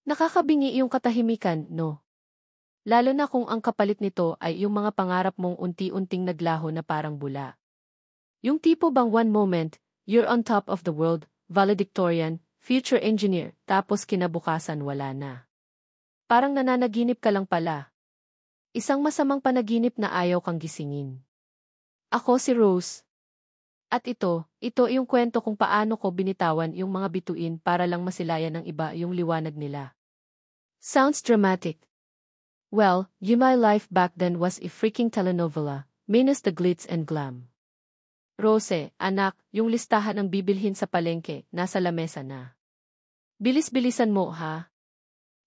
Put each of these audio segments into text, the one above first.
Nakakabingi yung katahimikan, no? Lalo na kung ang kapalit nito ay yung mga pangarap mong unti-unting naglaho na parang bula. Yung tipo bang one moment, you're on top of the world, valedictorian, future engineer, tapos kinabukasan wala na. Parang nananaginip ka lang pala. Isang masamang panaginip na ayaw kang gisingin. Ako si Rose. At ito yung kwento kung paano ko binitawan yung mga bituin para lang masilayan ng iba yung liwanag nila. Sounds dramatic. Well, my life back then was a freaking telenovela, minus the glitz and glam. Rose, anak, yung listahan ng bibilhin sa palengke, nasa lamesa na. Bilis-bilisan mo, ha?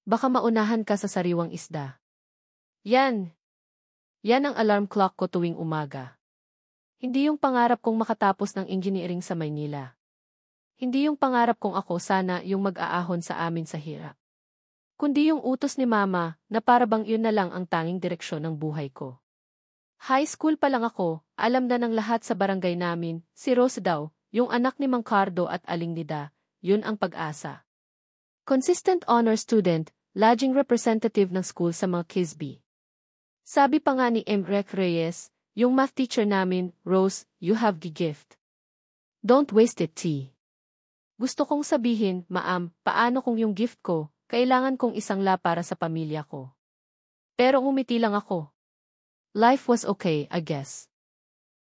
Baka maunahan ka sa sariwang isda. Yan. Yan ang alarm clock ko tuwing umaga. Hindi yung pangarap kong makatapos ng engineering sa Maynila. Hindi yung pangarap kong ako sana yung mag-aahon sa amin sa hirap. Kundi yung utos ni Mama na para bang yun na lang ang tanging direksyon ng buhay ko. High school pa lang ako, alam na ng lahat sa barangay namin, si Rose daw, yung anak ni Mang Cardo at Aling Nida, yun ang pag-asa. Consistent honor student, laging representative ng school sa mga Kisby. Sabi pa nga ni Rec Reyes, yung math teacher namin, Rose, you have the gift. Don't waste it, T. Gusto kong sabihin, Ma'am, paano kung yung gift ko, kailangan kong isangla para sa pamilya ko. Pero ngumiti lang ako. Life was okay, I guess.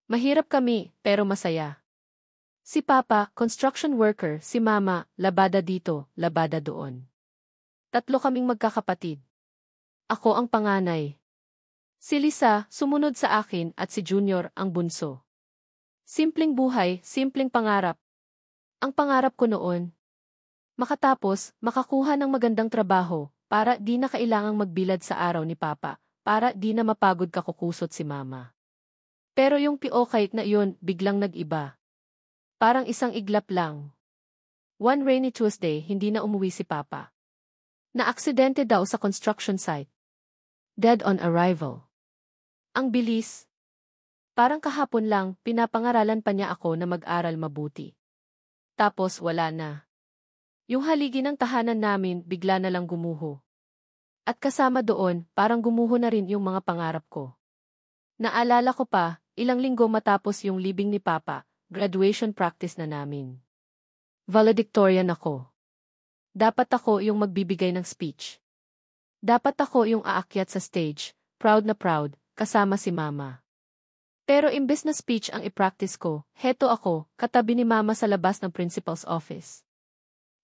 Mahirap kami, pero masaya. Si Papa, construction worker, si Mama, labada dito, labada doon. Tatlo kaming magkakapatid. Ako ang panganay. Si Lisa, sumunod sa akin at si Junior, ang bunso. Simpleng buhay, simpleng pangarap. Ang pangarap ko noon, makatapos, makakuha ng magandang trabaho, para di na kailangang magbilad sa araw ni Papa. Para di na mapagod kakukusot si Mama. Pero yung piokay na yun, biglang nag-iba. Parang isang iglap lang. One rainy Tuesday, hindi na umuwi si Papa. Na-aksidente daw sa construction site. Dead on arrival. Ang bilis. Parang kahapon lang, pinapangaralan pa niya ako na mag-aral mabuti. Tapos wala na. Yung haligi ng tahanan namin, bigla na lang gumuho. At kasama doon, parang gumuho na rin yung mga pangarap ko. Naalala ko pa, ilang linggo matapos yung libing ni Papa, graduation practice na namin. Valedictorian ako. Dapat ako yung magbibigay ng speech. Dapat ako yung aakyat sa stage, proud na proud, kasama si Mama. Pero imbes na speech ang i-practice ko, heto ako, katabi ni Mama sa labas ng principal's office.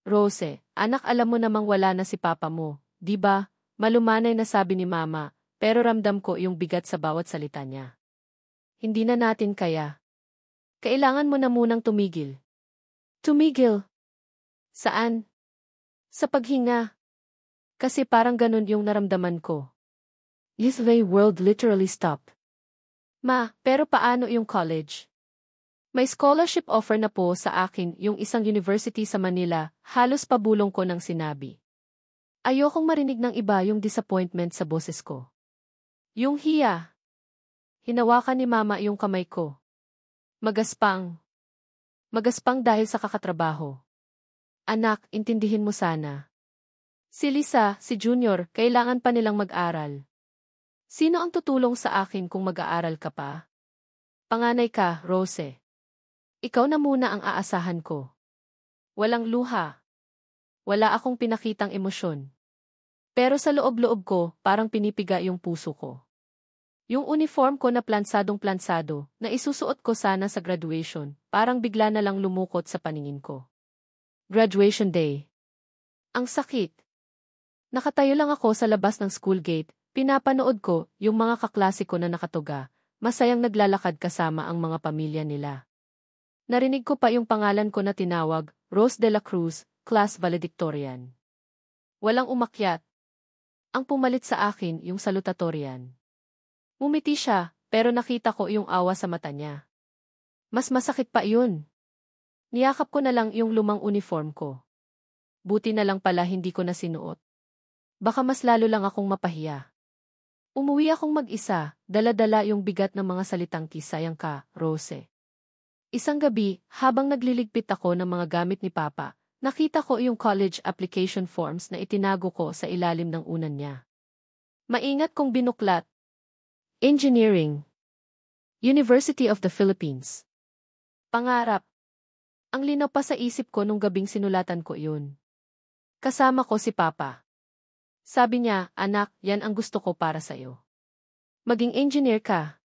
Rose, anak, alam mo namang wala na si Papa mo, di ba? Malumanay na sabi ni Mama, pero ramdam ko yung bigat sa bawat salita niya. Hindi na natin kaya. Kailangan mo na munang tumigil. Tumigil? Saan? Sa paghinga. Kasi parang ganun yung naramdaman ko. This way world literally stopped. Ma, pero paano yung college? May scholarship offer na po sa akin yung isang university sa Manila, halos pabulong ko nang sinabi. Ayokong marinig ng iba yung disappointment sa boses ko. Yung hiya. Hinawakan ni Mama yung kamay ko. Magaspang. Magaspang dahil sa kakatrabaho. Anak, intindihin mo sana. Si Lisa, si Junior, kailangan pa nilang mag-aral. Sino ang tutulong sa akin kung mag-aaral ka pa? Panganay ka, Rose. Ikaw na muna ang aasahan ko. Walang luha. Wala akong pinakitang emosyon. Pero sa loob-loob ko, parang pinipiga yung puso ko. Yung uniform ko na plansadong-plansado, na isusuot ko sana sa graduation, parang bigla na lang lumukot sa paningin ko. Graduation day. Ang sakit. Nakatayo lang ako sa labas ng school gate, pinapanood ko yung mga kaklase ko na nakatuga, masayang naglalakad kasama ang mga pamilya nila. Narinig ko pa yung pangalan ko na tinawag, Rose de la Cruz, Class Valedictorian. Walang umakyat. Ang pumalit sa akin yung salutatorian. Umiti siya, pero nakita ko yung awa sa mata niya. Mas masakit pa yun. Niyakap ko na lang yung lumang uniform ko. Buti na lang pala hindi ko na sinuot. Baka mas lalo lang akong mapahiya. Umuwi akong mag-isa, dala-dala yung bigat ng mga salitang kisayang ka, Rose. Isang gabi, habang nagliligpit ako ng mga gamit ni Papa, Nakita ko yung college application forms na itinago ko sa ilalim ng unan niya. Maingat kong binuklat. Engineering. University of the Philippines. Pangarap. Ang linaw pa sa isip ko nung gabing sinulatan ko yun. Kasama ko si Papa. Sabi niya, anak, yan ang gusto ko para sa'yo. Maging engineer ka.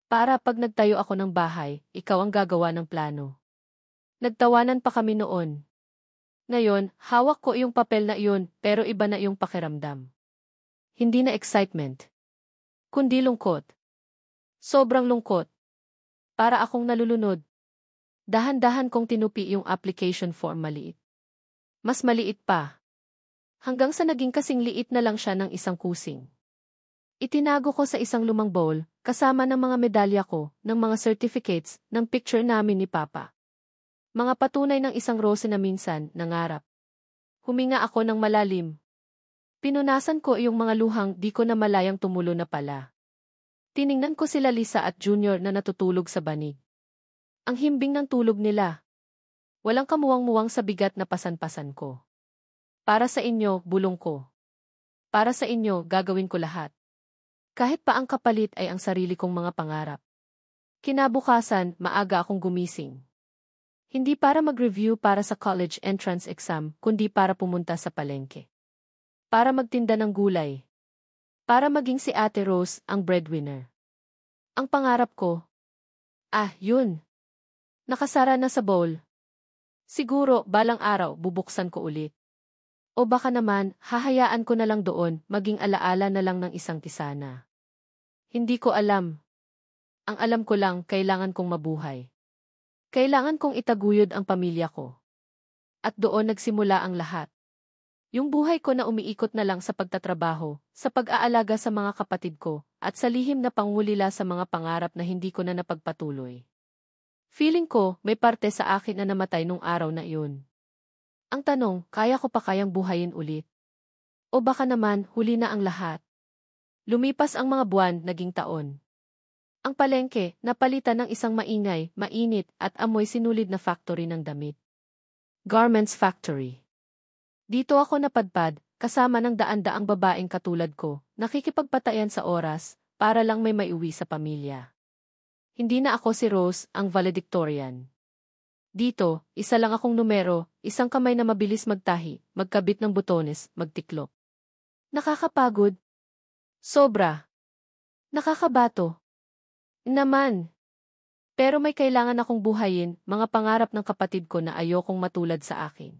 Para pag nagtayo ako ng bahay, ikaw ang gagawa ng plano. Nagtawanan pa kami noon. Ngayon, hawak ko yung papel na iyon, pero iba na yung pakiramdam. Hindi na excitement. Kundi lungkot. Sobrang lungkot. Para akong nalulunod. Dahan-dahan kong tinupi yung application form maliit. Mas maliit pa. Hanggang sa naging kasing liit na lang siya ng isang kusing. Itinago ko sa isang lumang bowl, kasama ng mga medalya ko, ng mga certificates, ng picture namin ni Papa. Mga patunay ng isang rose na minsan, nangarap. Huminga ako ng malalim. Pinunasan ko yung mga luhang di ko na malayang tumulo na pala. Tiningnan ko sila Lisa at Junior na natutulog sa banig. Ang himbing ng tulog nila. Walang kamuwang-muwang sa bigat na pasan-pasan ko. Para sa inyo, bulong ko. Para sa inyo, gagawin ko lahat. Kahit pa ang kapalit ay ang sarili kong mga pangarap. Kinabukasan, maaga akong gumising. Hindi para mag-review para sa college entrance exam, kundi para pumunta sa palengke. Para magtinda ng gulay. Para maging si Ate Rose, ang breadwinner. Ang pangarap ko. Yun. Nakasara na sa bowl. Siguro, balang araw, bubuksan ko ulit. O baka naman, hahayaan ko na lang doon, maging alaala na lang ng isang tisana. Hindi ko alam. Ang alam ko lang, kailangan kong mabuhay. Kailangan kong itaguyod ang pamilya ko. At doon nagsimula ang lahat. Yung buhay ko na umiikot na lang sa pagtatrabaho, sa pag-aalaga sa mga kapatid ko, at sa lihim na pangulila sa mga pangarap na hindi ko na napagpatuloy. Feeling ko, may parte sa akin na namatay nung araw na iyon. Ang tanong, kaya ko pa kayang buhayin ulit? O baka naman, huli na ang lahat? Lumipas ang mga buwan, naging taon. Ang palengke, napalitan ng isang maingay, mainit, at amoy sinulid na factory ng damit. Garments Factory. Dito ako napadpad, kasama ng daan-daang babaeng katulad ko, nakikipagpatayan sa oras, para lang may maiuwi sa pamilya. Hindi na ako si Rose, ang valedictorian. Dito, isa lang akong numero, isang kamay na mabilis magtahi, magkabit ng butones, magtiklop. Nakakapagod. Sobra. Nakakabato. Naman. Pero may kailangan akong buhayin, mga pangarap ng kapatid ko na ayokong matulad sa akin.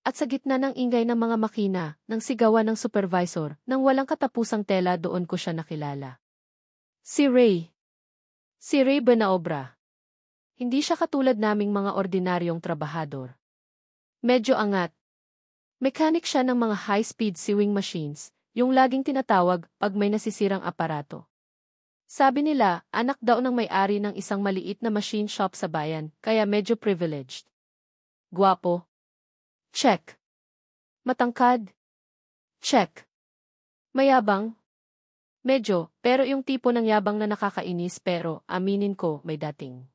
At sa gitna ng ingay ng mga makina, ng sigawan ng supervisor, nang walang katapusang tela doon ko siya nakilala. Si Ray. Si Ray Benaobra. Hindi siya katulad naming mga ordinaryong trabahador. Medyo angat. Mechanic siya ng mga high-speed sewing machines, yung laging tinatawag pag may nasisirang aparato. Sabi nila, anak daw ng may-ari ng isang maliit na machine shop sa bayan, kaya medyo privileged. Guwapo. Check. Matangkad. Check. Mayabang. Medyo, pero yung tipo ng yabang na nakakainis pero, aminin ko, may dating.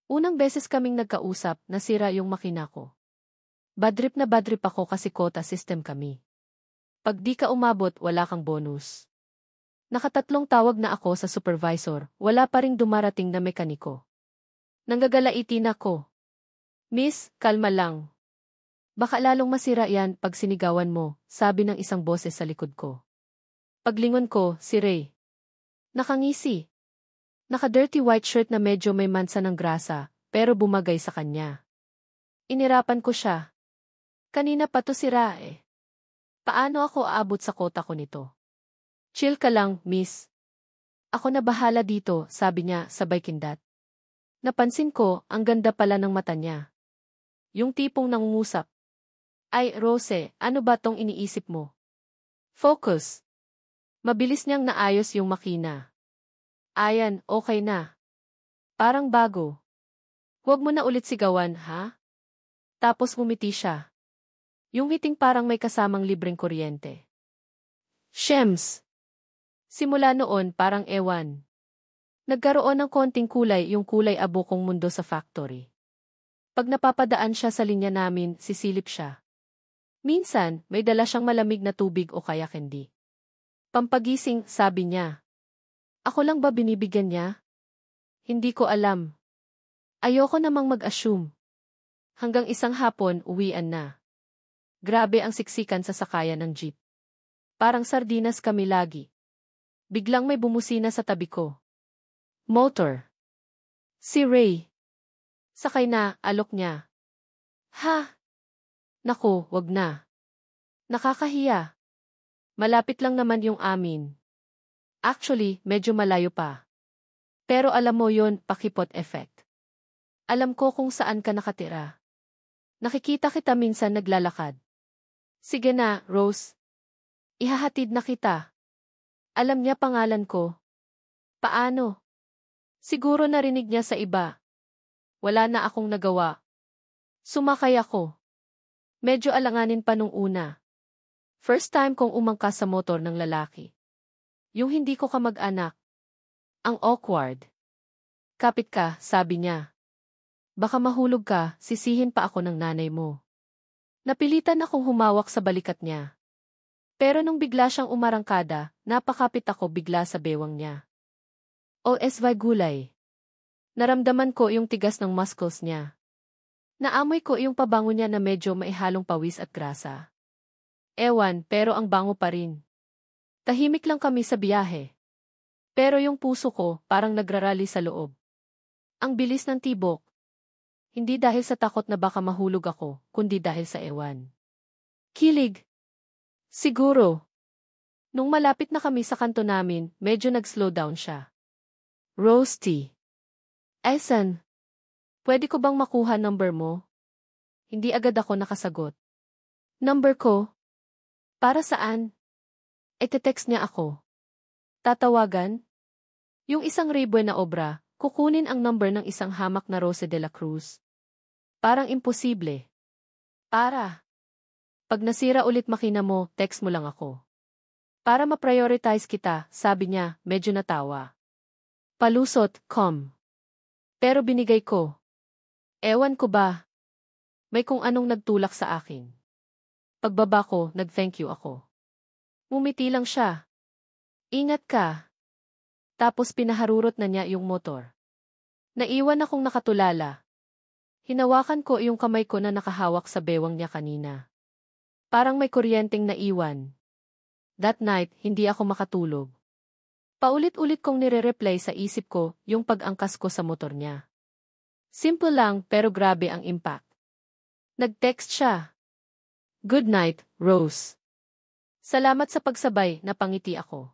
Unang beses kaming nagkausap, nasira yung makina ko. Badrip na badrip ako kasi quota system kami. Pag di ka umabot, wala kang bonus. Nakatatlong tawag na ako sa supervisor, wala pa ring dumarating na mekaniko. Nanggagalaiti ako. Miss, kalma lang. Baka lalong masira yan pag sinigawan mo, sabi ng isang boses sa likod ko. Paglingon ko, si Ray. Nakangisi. Naka-dirty white shirt na medyo may mansa ng grasa, pero bumagay sa kanya. Inirapan ko siya. Kanina pa to sira eh. Paano ako aabot sa kota ko nito? Chill ka lang, miss. Ako na bahala dito, sabi niya, sabay kindat. Napansin ko, ang ganda pala ng mata niya. Yung tipong nangungusap. Ay, Rose, ano ba tong iniisip mo? Focus. Mabilis niyang naayos yung makina. Ayan, okay na. Parang bago. Huwag mo na ulit sigawan, ha? Tapos ngumiti siya. Yung ngiting parang may kasamang libreng kuryente. Shems. Simula noon parang ewan. Nagkaroon ng konting kulay yung kulay abo kong mundo sa factory. Pag napapadaan siya sa linya namin, sisilip siya. Minsan, may dala siyang malamig na tubig o kaya candy. Pampagising, sabi niya. Ako lang ba binibigyan niya? Hindi ko alam. Ayoko namang mag-assume. Hanggang isang hapon, uwian na. Grabe ang siksikan sa sakayan ng jeep. Parang sardinas kami lagi. Biglang may bumusina sa tabi ko. Motor. Si Ray. Sakay na, alok niya. Ha? Naku, wag na. Nakakahiya. Malapit lang naman yung amin. Actually, medyo malayo pa. Pero alam mo yon, pakipot effect. Alam ko kung saan ka nakatira. Nakikita kita minsan naglalakad. Sige na, Rose. Ihahatid na kita. Alam niya pangalan ko. Paano? Siguro narinig niya sa iba. Wala na akong nagawa. Sumakay ako. Medyo alanganin pa nung una. First time kong umangkas sa motor ng lalaki. Yung hindi ko kamag-anak. Ang awkward. Kapit ka, sabi niya. Baka mahulog ka, sisihin pa ako ng nanay mo. Napilitan akong humawak sa balikat niya. Pero nung bigla siyang umarangkada, napakapit ako bigla sa bewang niya. OSY gulay. Naramdaman ko yung tigas ng muscles niya. Naamoy ko yung pabango niya na medyo maihalong pawis at grasa. Ewan, pero ang bango pa rin. Tahimik lang kami sa biyahe. Pero yung puso ko parang nagrarally sa loob. Ang bilis ng tibok. Hindi dahil sa takot na baka mahulog ako, kundi dahil sa ewan. Kilig. Siguro. Nung malapit na kami sa kanto namin, medyo nag-slow down siya. Roasty. Esan. Pwede ko bang makuha number mo? Hindi agad ako nakasagot. Number ko? Para saan? Ite-text niya ako. Tatawagan? Yung isang ribuan na obra, kukunin ang number ng isang hamak na Rose de la Cruz. Parang imposible. Pag nasira ulit makina mo, text mo lang ako. Para ma-prioritize kita, sabi niya, medyo natawa. Palusot, Pero binigay ko. Ewan ko ba? May kung anong nagtulak sa akin. Pagbaba ko, nag-thank you ako. Mumiti lang siya. Ingat ka. Tapos pinaharurot na niya yung motor. Naiwan akong nakatulala. Hinawakan ko yung kamay ko na nakahawak sa bewang niya kanina. Parang may kuryenteng naiwan. That night, hindi ako makatulog. Paulit-ulit kong nire-replay sa isip ko yung pag-angkas ko sa motor niya. Simple lang pero grabe ang impact. Nag-text siya. Good night, Rose. Salamat sa pagsabay, napangiti ako.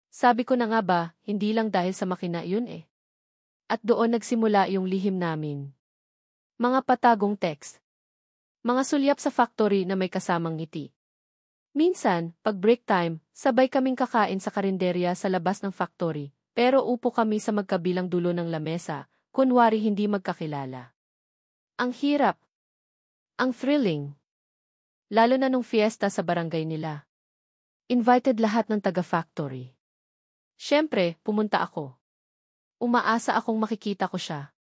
Sabi ko na nga ba, hindi lang dahil sa makina yun eh. At doon nagsimula yung lihim namin. Mga patagong text. Mga sulyap sa factory na may kasamang ngiti. Minsan, pag break time, sabay kaming kakain sa karinderya sa labas ng factory, pero upo kami sa magkabilang dulo ng lamesa, kunwari hindi magkakilala. Ang hirap. Ang thrilling. Lalo na nung fiesta sa barangay nila. Invited lahat ng taga-factory. Siyempre, pumunta ako. Umaasa akong makikita ko siya.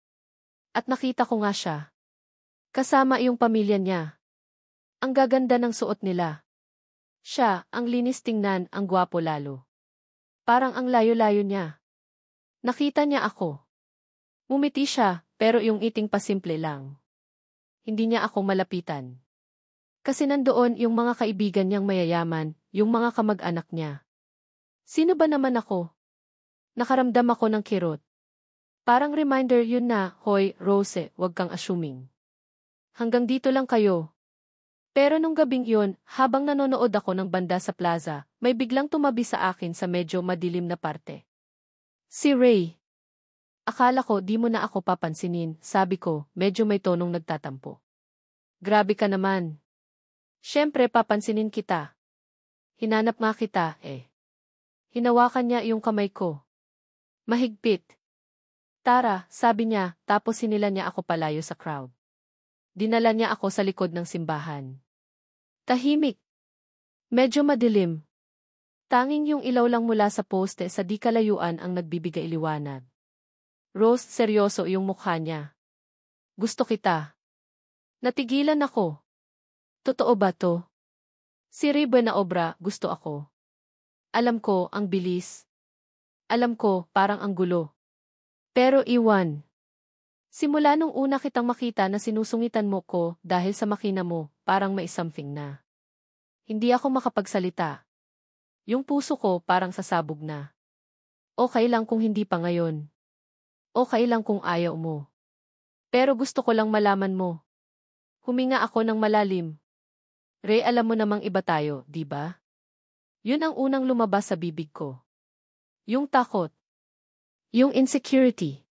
At nakita ko nga siya. Kasama yung pamilya niya. Ang gaganda ng suot nila. Siya, ang linis tingnan, ang gwapo lalo. Parang ang layo-layo niya. Nakita niya ako. Mumiti siya, pero yung iting pasimple lang. Hindi niya ako malapitan. Kasi nandoon yung mga kaibigan niyang mayayaman, yung mga kamag-anak niya. Sino ba naman ako? Nakaramdam ako ng kirot. Parang reminder yun na, hoy, Rose, wag kang assuming. Hanggang dito lang kayo. Pero nung gabing yun, habang nanonood ako ng banda sa plaza, may biglang tumabi sa akin sa medyo madilim na parte. Si Ray. Akala ko di mo na ako papansinin, sabi ko, medyo may tonong nagtatampo. Grabe ka naman. Siyempre papansinin kita. Hinanap nga kita, eh. Hinawakan niya yung kamay ko. Mahigpit. Tara, sabi niya, tapos hinila niya ako palayo sa crowd. Dinala niya ako sa likod ng simbahan. Tahimik. Medyo madilim. Tanging yung ilaw lang mula sa poste sa di kalayuan ang nagbibigay liwanag. Rose, seryoso yung mukha niya. Gusto kita. Natigilan ako. Totoo ba to? Si Ray Buenaobra, gusto ako. Alam ko, ang bilis. Alam ko, parang ang gulo. Pero iwan. Simula nung una kitang makita na sinusungitan mo ko dahil sa makina mo, parang may something na. Hindi ako makapagsalita. Yung puso ko parang sasabog na. Okay lang kung hindi pa ngayon. Okay lang kung ayaw mo. Pero gusto ko lang malaman mo. Huminga ako ng malalim. Ray, alam mo namang iba tayo, di ba? Yun ang unang lumabas sa bibig ko. Yung takot. Yung insecurity.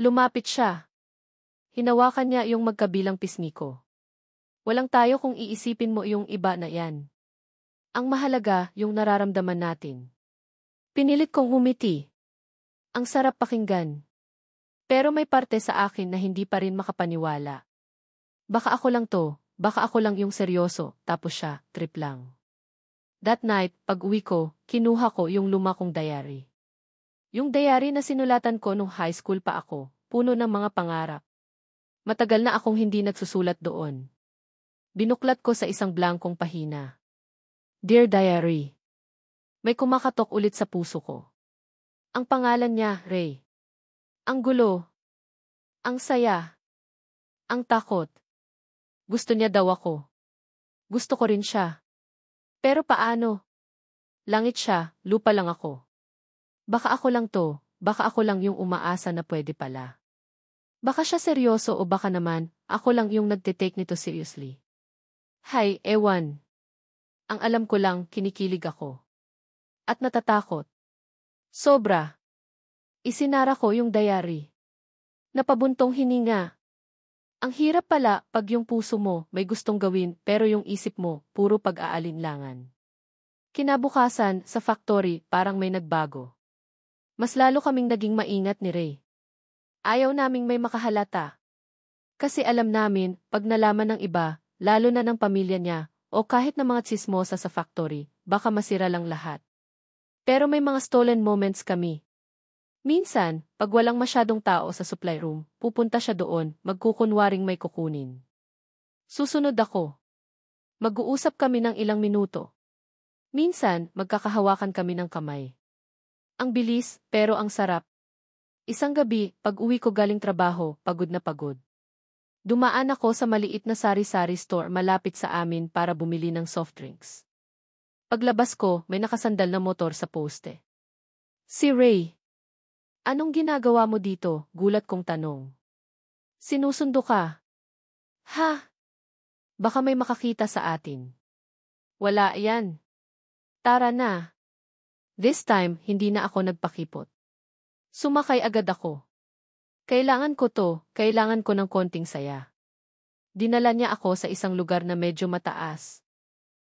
Lumapit siya. Hinawakan niya yung magkabilang pisngi ko. Walang tayo kung iisipin mo yung iba na yan. Ang mahalaga, yung nararamdaman natin. Pinilit kong humiti. Ang sarap pakinggan. Pero may parte sa akin na hindi pa rin makapaniwala. Baka ako lang to, baka ako lang yung seryoso, tapos siya, trip lang. That night, pag-uwi ko, kinuha ko yung luma kong diary. Yung diary na sinulatan ko nung high school pa ako, puno ng mga pangarap. Matagal na akong hindi nagsusulat doon. Binuklat ko sa isang blankong pahina. Dear Diary. May kumakatok ulit sa puso ko. Ang pangalan niya, Ray. Ang gulo. Ang saya. Ang takot. Gusto niya daw ako. Gusto ko rin siya. Pero paano? Langit siya, lupa lang ako. Baka ako lang to, baka ako lang yung umaasa na pwede pala. Baka siya seryoso o baka naman, ako lang yung nagtitake nito seriously. Hay, ewan. Ang alam ko lang, kinikilig ako. At natatakot. Sobra. Isinara ko yung diary. Napabuntong hininga. Ang hirap pala pag yung puso mo may gustong gawin pero yung isip mo puro pag-aalinlangan. Kinabukasan, sa factory, parang may nagbago. Mas lalo kaming naging maingat ni Ray. Ayaw naming may makahalata. Kasi alam namin, pag nalaman ng iba, lalo na ng pamilya niya, o kahit na mga tsismosa sa factory, baka masira lang lahat. Pero may mga stolen moments kami. Minsan, pag walang masyadong tao sa supply room, pupunta siya doon, magkukunwaring may kukunin. Susunod ako. Mag-uusap kami ng ilang minuto. Minsan, magkakahawakan kami ng kamay. Ang bilis, pero ang sarap. Isang gabi, pag-uwi ko galing trabaho, pagod na pagod. Dumaan ako sa maliit na sari-sari store malapit sa amin para bumili ng soft drinks. Paglabas ko, may nakasandal na motor sa poste. Si Ray. Anong ginagawa mo dito? Gulat kong tanong. Sinusundo ka. Ha? Baka may makakita sa atin. Wala yan. Tara na. This time, hindi na ako nagpakipot. Sumakay agad ako. Kailangan ko to, kailangan ko ng konting saya. Dinala niya ako sa isang lugar na medyo mataas.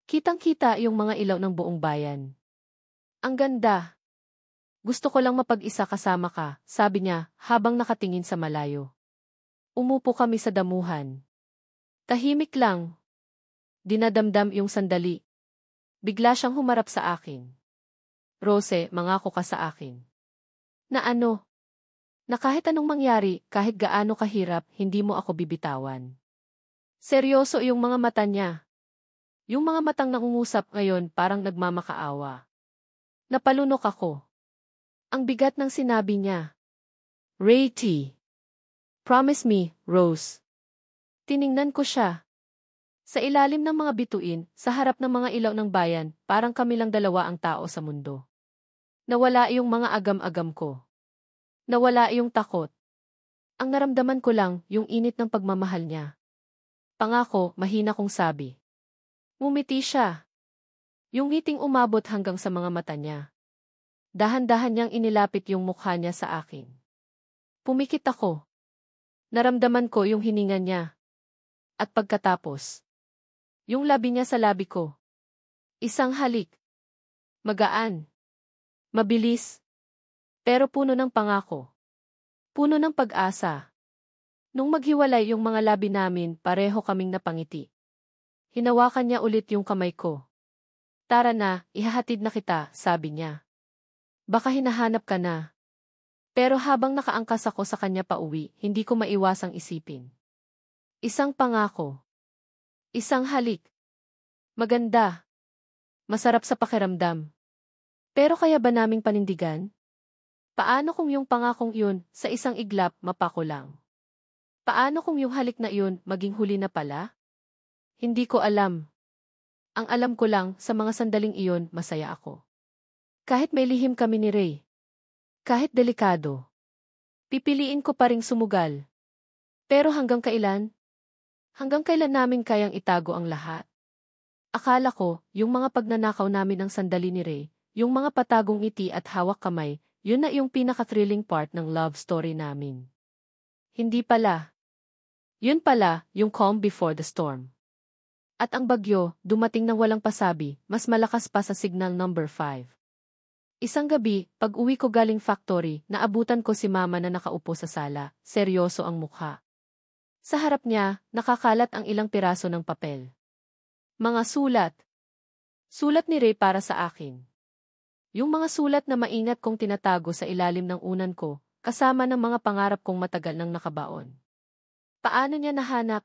Kitang-kita yung mga ilaw ng buong bayan. Ang ganda. Gusto ko lang mapag-isa kasama ka, sabi niya, habang nakatingin sa malayo. Umupo kami sa damuhan. Tahimik lang. Dinadamdam yung sandali. Bigla siyang humarap sa akin. Rose, mangako ka sa akin. Na ano? Na kahit anong mangyari, kahit gaano kahirap, hindi mo ako bibitawan. Seryoso yung mga mata niya. Yung mga matang nangungusap ngayon parang nagmamakaawa. Napalunok ako. Ang bigat ng sinabi niya. Ray T. Promise me, Rose. Tiningnan ko siya. Sa ilalim ng mga bituin, sa harap ng mga ilaw ng bayan, parang kami lang dalawa ang tao sa mundo. Nawala yung mga agam-agam ko. Nawala yung takot. Ang naramdaman ko lang, yung init ng pagmamahal niya. Pangako, mahina kong sabi. Ngumiti siya. Yung ngiting umabot hanggang sa mga mata niya. Dahan-dahan niyang inilapit yung mukha niya sa akin. Pumikit ako. Naramdaman ko yung hininga niya. At pagkatapos, yung labi niya sa labi ko. Isang halik. Magaan. Mabilis. Pero puno ng pangako. Puno ng pag-asa. Nung maghiwalay yung mga labi namin, pareho kaming napangiti. Hinawakan niya ulit yung kamay ko. Tara na, ihahatid na kita, sabi niya. Baka hinahanap ka na. Pero habang nakaangkas ako sa kanya pauwi, hindi ko maiwasang isipin. Isang pangako. Isang halik. Maganda. Masarap sa pakiramdam. Pero kaya ba naming panindigan? Paano kung yung pangakong yun, sa isang iglap, mapako lang? Paano kung yung halik na yun, maging huli na pala? Hindi ko alam. Ang alam ko lang, sa mga sandaling iyon, masaya ako. Kahit may lihim kami ni Ray. Kahit delikado. Pipiliin ko pa ring sumugal. Pero hanggang kailan? Hanggang kailan namin kayang itago ang lahat? Akala ko, yung mga pagnanakaw namin ng sandali ni Ray, yung mga patagong ngiti at hawak kamay, yun na yung pinaka-thrilling part ng love story namin. Hindi pala. Yun pala, yung calm before the storm. At ang bagyo, dumating nang walang pasabi, mas malakas pa sa signal number 5. Isang gabi, pag-uwi ko galing factory, naabutan ko si mama na nakaupo sa sala, seryoso ang mukha. Sa harap niya, nakakalat ang ilang piraso ng papel. Mga sulat. Sulat ni Ray para sa akin. Yung mga sulat na maingat kong tinatago sa ilalim ng unan ko, kasama ng mga pangarap kong matagal nang nakabaon. Paano niya nahanap?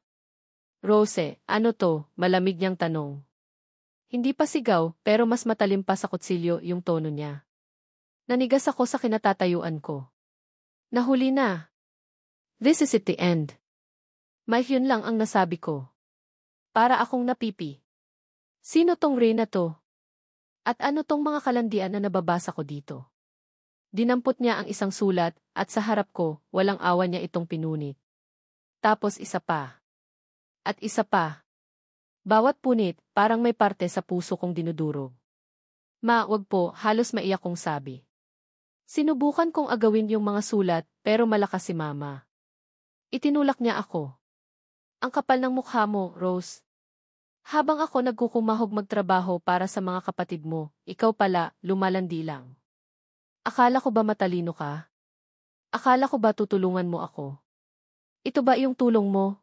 Rose, ano to? Malamig niyang tanong. Hindi pa sigaw, pero mas matalim pa sa kutsilyo yung tono niya. Nanigas ako sa kinatatayuan ko. Nahuli na. This is it the end. May yun lang ang nasabi ko. Para akong napipi. Sino tong Ray na to? At ano tong mga kalandian na nababasa ko dito? Dinampot niya ang isang sulat, at sa harap ko, walang awa niya itong pinunit. Tapos isa pa. At isa pa. Bawat punit, parang may parte sa puso kong dinudurog. Ma, wag po, halos maiyak kong sabi. Sinubukan kong agawin yung mga sulat, pero malakas si mama. Itinulak niya ako. Ang kapal ng mukha mo, Rose. Habang ako nagkukumahog magtrabaho para sa mga kapatid mo, ikaw pala, lumalandi lang. Akala ko ba matalino ka? Akala ko ba tutulungan mo ako? Ito ba yung tulong mo?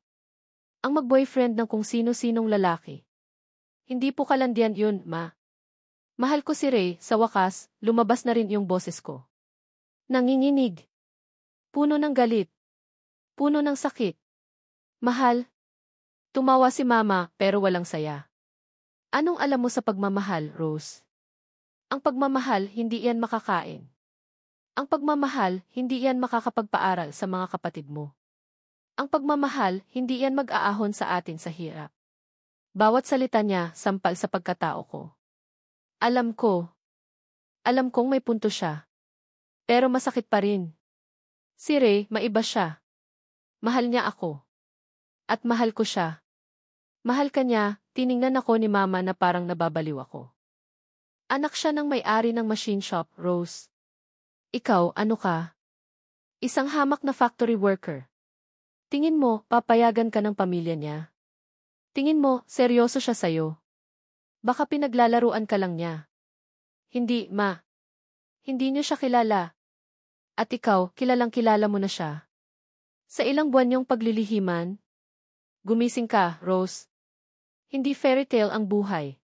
Ang mag-boyfriend ng kung sino-sinong lalaki. Hindi po kalandian yun, ma. Mahal ko si Ray, sa wakas, lumabas na rin yung boses ko. Nanginginig. Puno ng galit. Puno ng sakit. Mahal. Tumawa si mama, pero walang saya. Anong alam mo sa pagmamahal, Rose? Ang pagmamahal, hindi yan makakain. Ang pagmamahal, hindi yan makakapagpaaral sa mga kapatid mo. Ang pagmamahal, hindi yan mag-aahon sa atin sa hirap. Bawat salita niya, sampal sa pagkatao ko. Alam ko. Alam kong may punto siya. Pero masakit pa rin. Si Ray, maiba siya. Mahal niya ako. At mahal ko siya. Mahal ka niya, tiningnan ako ni mama na parang nababaliw ako. Anak siya ng may-ari ng machine shop, Rose. Ikaw, ano ka? Isang hamak na factory worker. Tingin mo, papayagan ka ng pamilya niya? Tingin mo, seryoso siya sa'yo? Baka pinaglalaruan ka lang niya. Hindi, ma. Hindi niyo siya kilala. At ikaw, kilalang-kilala mo na siya. Sa ilang buwan niyong paglilihiman, gumising ka, Rose. Hindi fairy tale ang buhay.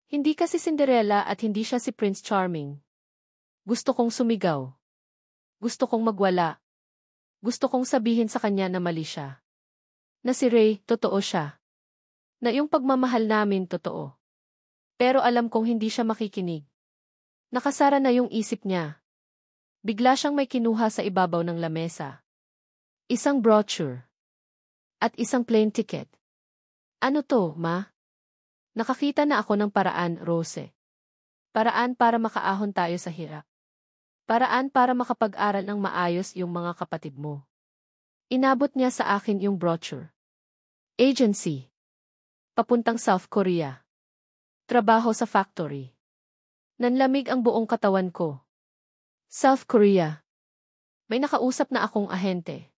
Hindi ka si Cinderella at hindi siya si Prince Charming. Gusto kong sumigaw. Gusto kong magwala. Gusto kong sabihin sa kanya na mali siya. Na si Ray, totoo siya. Na yung pagmamahal namin totoo. Pero alam kong hindi siya makikinig. Nakasara na yung isip niya. Bigla siyang may kinuha sa ibabaw ng lamesa. Isang brochure. At isang plane ticket. Ano to, ma? Nakakita na ako ng paraan, Rose. Paraan para makaahon tayo sa hirap. Paraan para makapag-aral ng maayos yung mga kapatid mo. Inabot niya sa akin yung brochure. Agency. Papuntang South Korea. Trabaho sa factory. Nanlamig ang buong katawan ko. South Korea. May nakausap na akong ahente.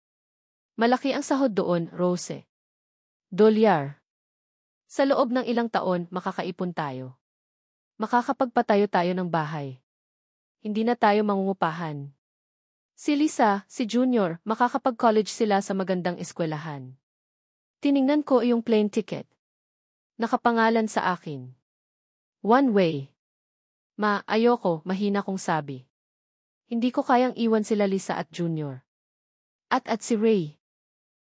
Malaki ang sahod doon, Rose. $. Sa loob ng ilang taon, makakaipon tayo. Makakapagpatayo tayo ng bahay. Hindi na tayo mangungupahan. Si Lisa, si Junior, makakapag-college sila sa magandang eskwelahan. Tiningnan ko yung plane ticket. Nakapangalan sa akin. One way. Ma, ayoko, mahina kong sabi. Hindi ko kayang iwan sila Lisa at Junior. At si Ray.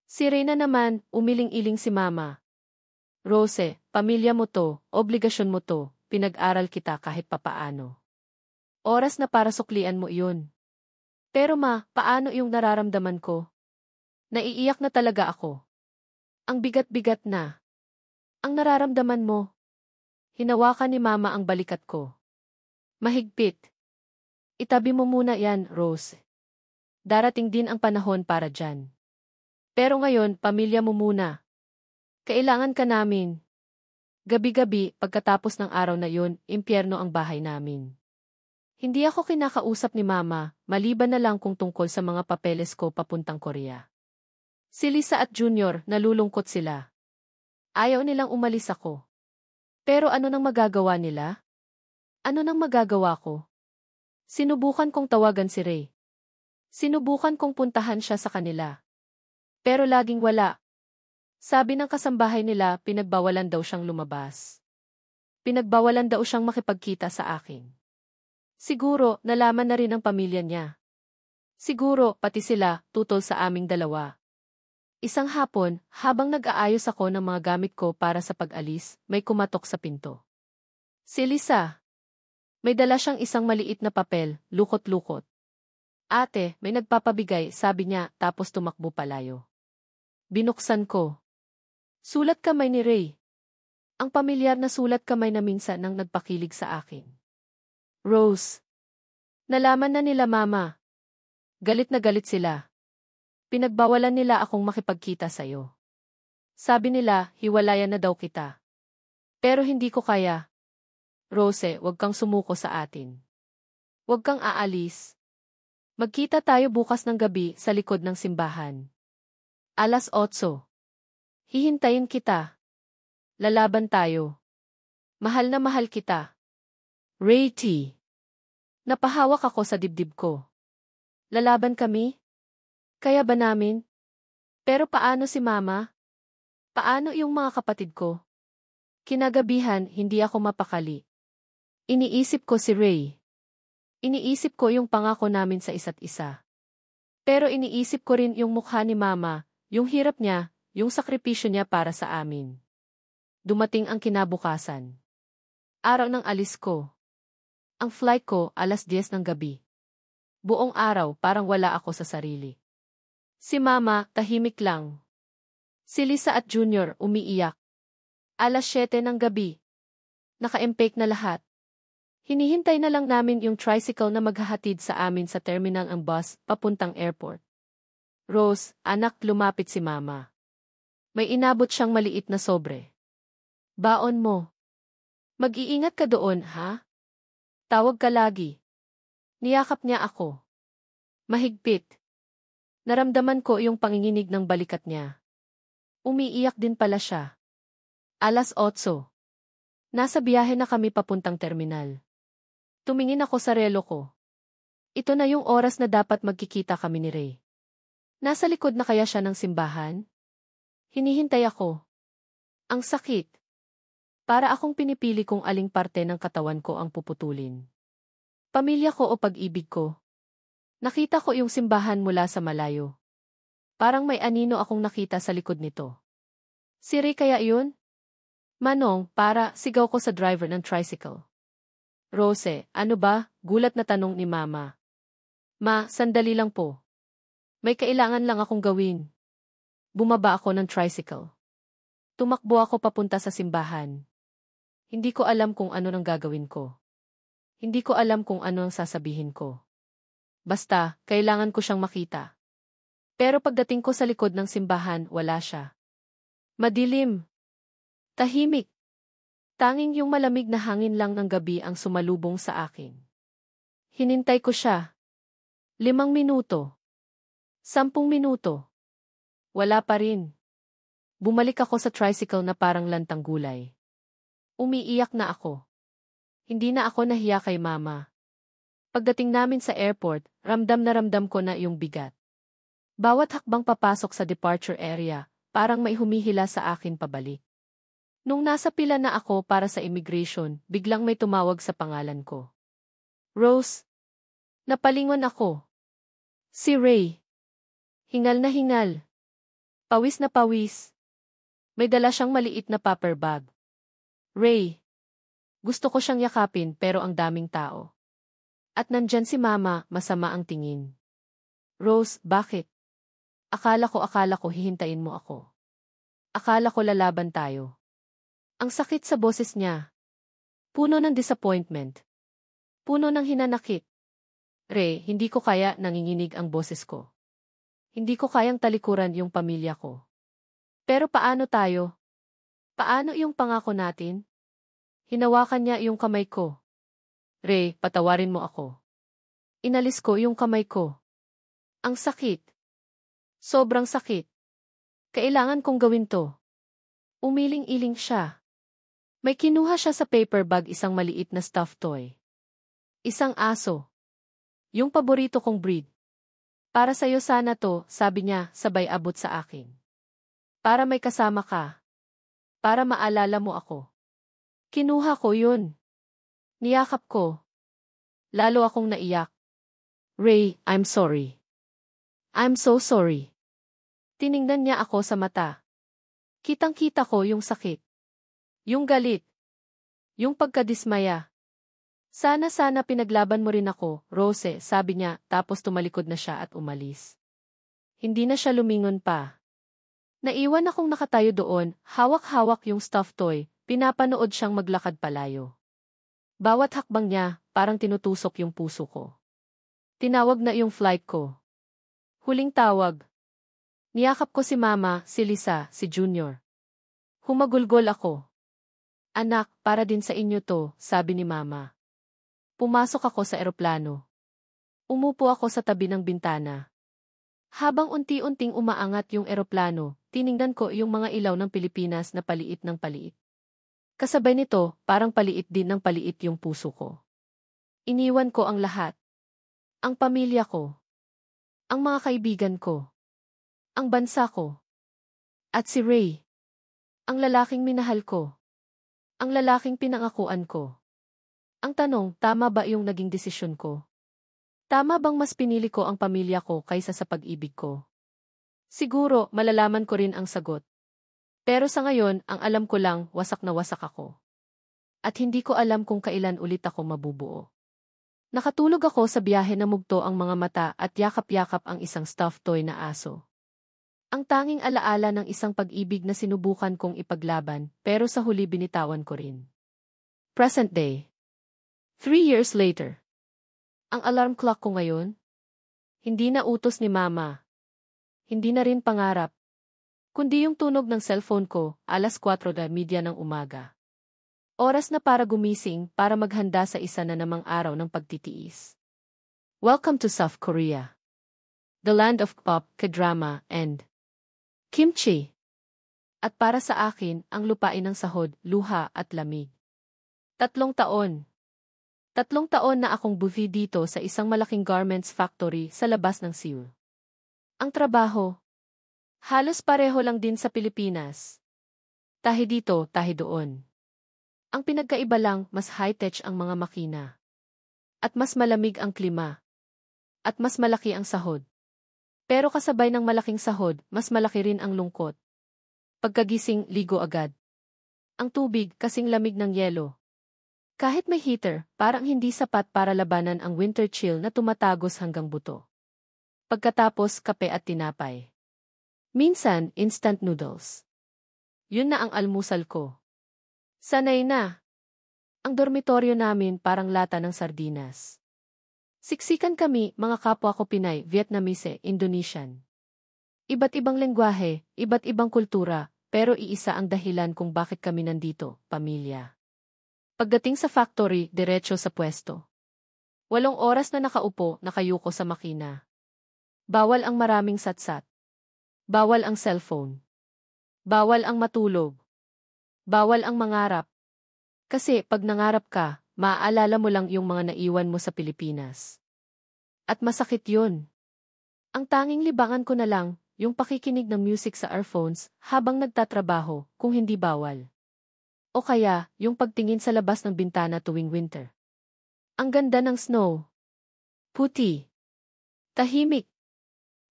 Si Reyna naman, umiling-iling si Mama. Rose, pamilya mo to, obligasyon mo to, pinag-aral kita kahit papaano. Oras na para suklian mo iyon. Pero ma, paano yung nararamdaman ko? Naiiyak na talaga ako. Ang bigat-bigat na. Ang nararamdaman mo. Hinawakan ni Mama ang balikat ko. Mahigpit. Itabi mo muna yan, Rose. Darating din ang panahon para dyan. Pero ngayon, pamilya mo muna. Kailangan ka namin. Gabi-gabi, pagkatapos ng araw na yun, impyerno ang bahay namin. Hindi ako kinakausap ni Mama, maliban na lang kung tungkol sa mga papeles ko papuntang Korea. Si Lisa at Junior, nalulungkot sila. Ayaw nilang umalis ako. Pero ano nang magagawa nila? Ano nang magagawa ko? Sinubukan kong tawagan si Ray. Sinubukan kong puntahan siya sa kanila. Pero laging wala. Sabi ng kasambahay nila, pinagbawalan daw siyang lumabas. Pinagbawalan daw siyang makipagkita sa akin. Siguro, nalaman na rin ang pamilya niya. Siguro, pati sila, tutol sa aming dalawa. Isang hapon, habang nag-aayos ako ng mga gamit ko para sa pag-alis, may kumatok sa pinto. Si Lisa. May dala siyang isang maliit na papel, lukot-lukot. Ate, may nagpapabigay, sabi niya, tapos tumakbo palayo. Binuksan ko. Sulat kamay ni Ray. Ang pamilyar na sulat kamay na minsan nang nagpakilig sa akin. Rose. Nalaman na nila Mama. Galit na galit sila. Pinagbawalan nila akong makipagkita sa'yo. Sabi nila, hiwalayan na daw kita. Pero hindi ko kaya. Rose, huwag kang sumuko sa atin. Huwag kang aalis. Magkita tayo bukas ng gabi sa likod ng simbahan. 8:00. Hihintayin kita. Lalaban tayo. Mahal na mahal kita. Ray T. Napahawak ako sa dibdib ko. Lalaban kami? Kaya ba namin? Pero paano si Mama? Paano yung mga kapatid ko? Kinagabihan, hindi ako mapakali. Iniisip ko si Ray. Iniisip ko yung pangako namin sa isa't isa. Pero iniisip ko rin yung mukha ni Mama, yung hirap niya, yung sakripisyo niya para sa amin. Dumating ang kinabukasan. Araw ng alis ko. Ang flight ko, 10:00 ng gabi. Buong araw, parang wala ako sa sarili. Si Mama, tahimik lang. Si Lisa at Junior, umiiyak. 7:00 ng gabi. Naka-empake na lahat. Hinihintay na lang namin yung tricycle na maghahatid sa amin sa terminal ang bus, papuntang airport. Rose, anak, lumapit si Mama. May inabot siyang maliit na sobre. Baon mo. Mag-iingat ka doon, ha? Tawag ka lagi. Niyakap niya ako. Mahigpit. Naramdaman ko yung panginginig ng balikat niya. Umiiyak din pala siya. 8:00. Nasa biyahe na kami papuntang terminal. Tumingin ako sa relo ko. Ito na yung oras na dapat magkikita kami ni Ray. Nasa likod na kaya siya ng simbahan? Hinihintay ako. Ang sakit. Para akong pinipili kung aling parte ng katawan ko ang puputulin. Pamilya ko o pag-ibig ko. Nakita ko yung simbahan mula sa malayo. Parang may anino akong nakita sa likod nito. Si Ray kaya yun? Manong, para, sigaw ko sa driver ng tricycle. Rose, ano ba? Gulat na tanong ni Mama. Ma, sandali lang po. May kailangan lang akong gawin. Bumaba ako ng tricycle. Tumakbo ako papunta sa simbahan. Hindi ko alam kung ano nang gagawin ko. Hindi ko alam kung ano ang sasabihin ko. Basta, kailangan ko siyang makita. Pero pagdating ko sa likod ng simbahan, wala siya. Madilim. Tahimik. Tanging yung malamig na hangin lang ng gabi ang sumalubong sa akin. Hinintay ko siya. 5 minuto. 10 minuto. Wala pa rin. Bumalik ako sa tricycle na parang lantang gulay. Umiiyak na ako. Hindi na ako nahiya kay Mama. Pagdating namin sa airport, ramdam na ramdam ko na yung bigat. Bawat hakbang papasok sa departure area, parang may humihila sa akin pabalik. Nung nasa pila na ako para sa immigration, biglang may tumawag sa pangalan ko. Rose. Napalingon ako. Si Ray. Hingal na hingal. Pawis na pawis. May dala siyang maliit na paper bag. Ray. Gusto ko siyang yakapin pero ang daming tao. At nandyan si Mama, masama ang tingin. Rose, bakit? Akala ko hihintayin mo ako. Akala ko lalaban tayo. Ang sakit sa boses niya. Puno ng disappointment. Puno ng hinanakit. Ray, hindi ko kaya nanginginig ang boses ko. Hindi ko kayang talikuran yung pamilya ko. Pero paano tayo? Paano yung pangako natin? Hinawakan niya yung kamay ko. Ray, patawarin mo ako. Inalis ko yung kamay ko. Ang sakit. Sobrang sakit. Kailangan kong gawin to. Umiling-iling siya. May kinuha siya sa paper bag isang maliit na stuffed toy. Isang aso. Yung paborito kong breed. Para sa'yo sana to, sabi niya, sabay abot sa akin. Para may kasama ka. Para maalala mo ako. Kinuha ko yun. Niyakap ko. Lalo akong naiyak. Ray, I'm sorry. I'm so sorry. Tiningnan niya ako sa mata. Kitang-kita ko yung sakit. Yung galit. Yung pagkadismaya. Sana pinaglaban mo rin ako, Rose, sabi niya, tapos tumalikod na siya at umalis. Hindi na siya lumingon pa. Naiwan akong nakatayo doon, hawak-hawak yung stuffed toy, pinapanood siyang maglakad palayo. Bawat hakbang niya, parang tinutusok yung puso ko. Tinawag na yung flight ko. Huling tawag. Niyakap ko si Mama, si Lisa, si Junior. Humagulgol ako. Anak, para din sa inyo to, sabi ni Mama. Pumasok ako sa eroplano. Umupo ako sa tabi ng bintana. Habang unti-unting umaangat yung eroplano, tiningnan ko yung mga ilaw ng Pilipinas na paliit ng paliit. Kasabay nito, parang paliit din ng paliit yung puso ko. Iniwan ko ang lahat. Ang pamilya ko. Ang mga kaibigan ko. Ang bansa ko. At si Ray. Ang lalaking minahal ko. Ang lalaking pinangakuan ko. Ang tanong, tama ba yung naging desisyon ko? Tama bang mas pinili ko ang pamilya ko kaysa sa pag-ibig ko? Siguro, malalaman ko rin ang sagot. Pero sa ngayon, ang alam ko lang, wasak na wasak ako. At hindi ko alam kung kailan ulit ako mabubuo. Nakatulog ako sa biyahe na mugto ang mga mata at yakap-yakap ang isang stuffed toy na aso. Ang tanging alaala ng isang pag-ibig na sinubukan kong ipaglaban, pero sa huli binitawan ko rin. Present day. 3 years later. Ang alarm clock ko ngayon? Hindi na utos ni Mama. Hindi na rin pangarap. Kundi yung tunog ng cellphone ko, 4:30 ng umaga. Oras na para gumising, para maghanda sa isa na namang araw ng pagtitiis. Welcome to South Korea. The land of pop, K-drama, and kimchi. At para sa akin, ang lupain ng sahod, luha at lamig. 3 taon. 3 taon na akong buvi dito sa isang malaking garments factory sa labas ng Seoul. Ang trabaho, halos pareho lang din sa Pilipinas. Tahi dito, tahi doon. Ang pinagkaiba lang, mas high-tech ang mga makina. At mas malamig ang klima. At mas malaki ang sahod. Pero kasabay ng malaking sahod, mas malaki rin ang lungkot. Pagkagising, ligo agad. Ang tubig, kasing lamig ng yelo. Kahit may heater, parang hindi sapat para labanan ang winter chill na tumatagos hanggang buto. Pagkatapos, kape at tinapay. Minsan, instant noodles. Yun na ang almusal ko. Sanay na. Ang dormitoryo namin parang lata ng sardinas. Siksikan kami, mga kapwa ko Pinay, Vietnamese, Indonesian. Iba't ibang lengguwahe, iba't ibang kultura, pero iisa ang dahilan kung bakit kami nandito, pamilya. Pagdating sa factory, diretso sa pwesto. 8 oras na nakaupo, nakayuko sa makina. Bawal ang maraming satsat. Bawal ang cellphone. Bawal ang matulog. Bawal ang mangarap. Kasi pag nangarap ka, maaalala mo lang yung mga naiwan mo sa Pilipinas. At masakit yun. Ang tanging libangan ko na lang, yung pakikinig ng music sa earphones habang nagtatrabaho, kung hindi bawal. O kaya, yung pagtingin sa labas ng bintana tuwing winter. Ang ganda ng snow. Puti. Tahimik.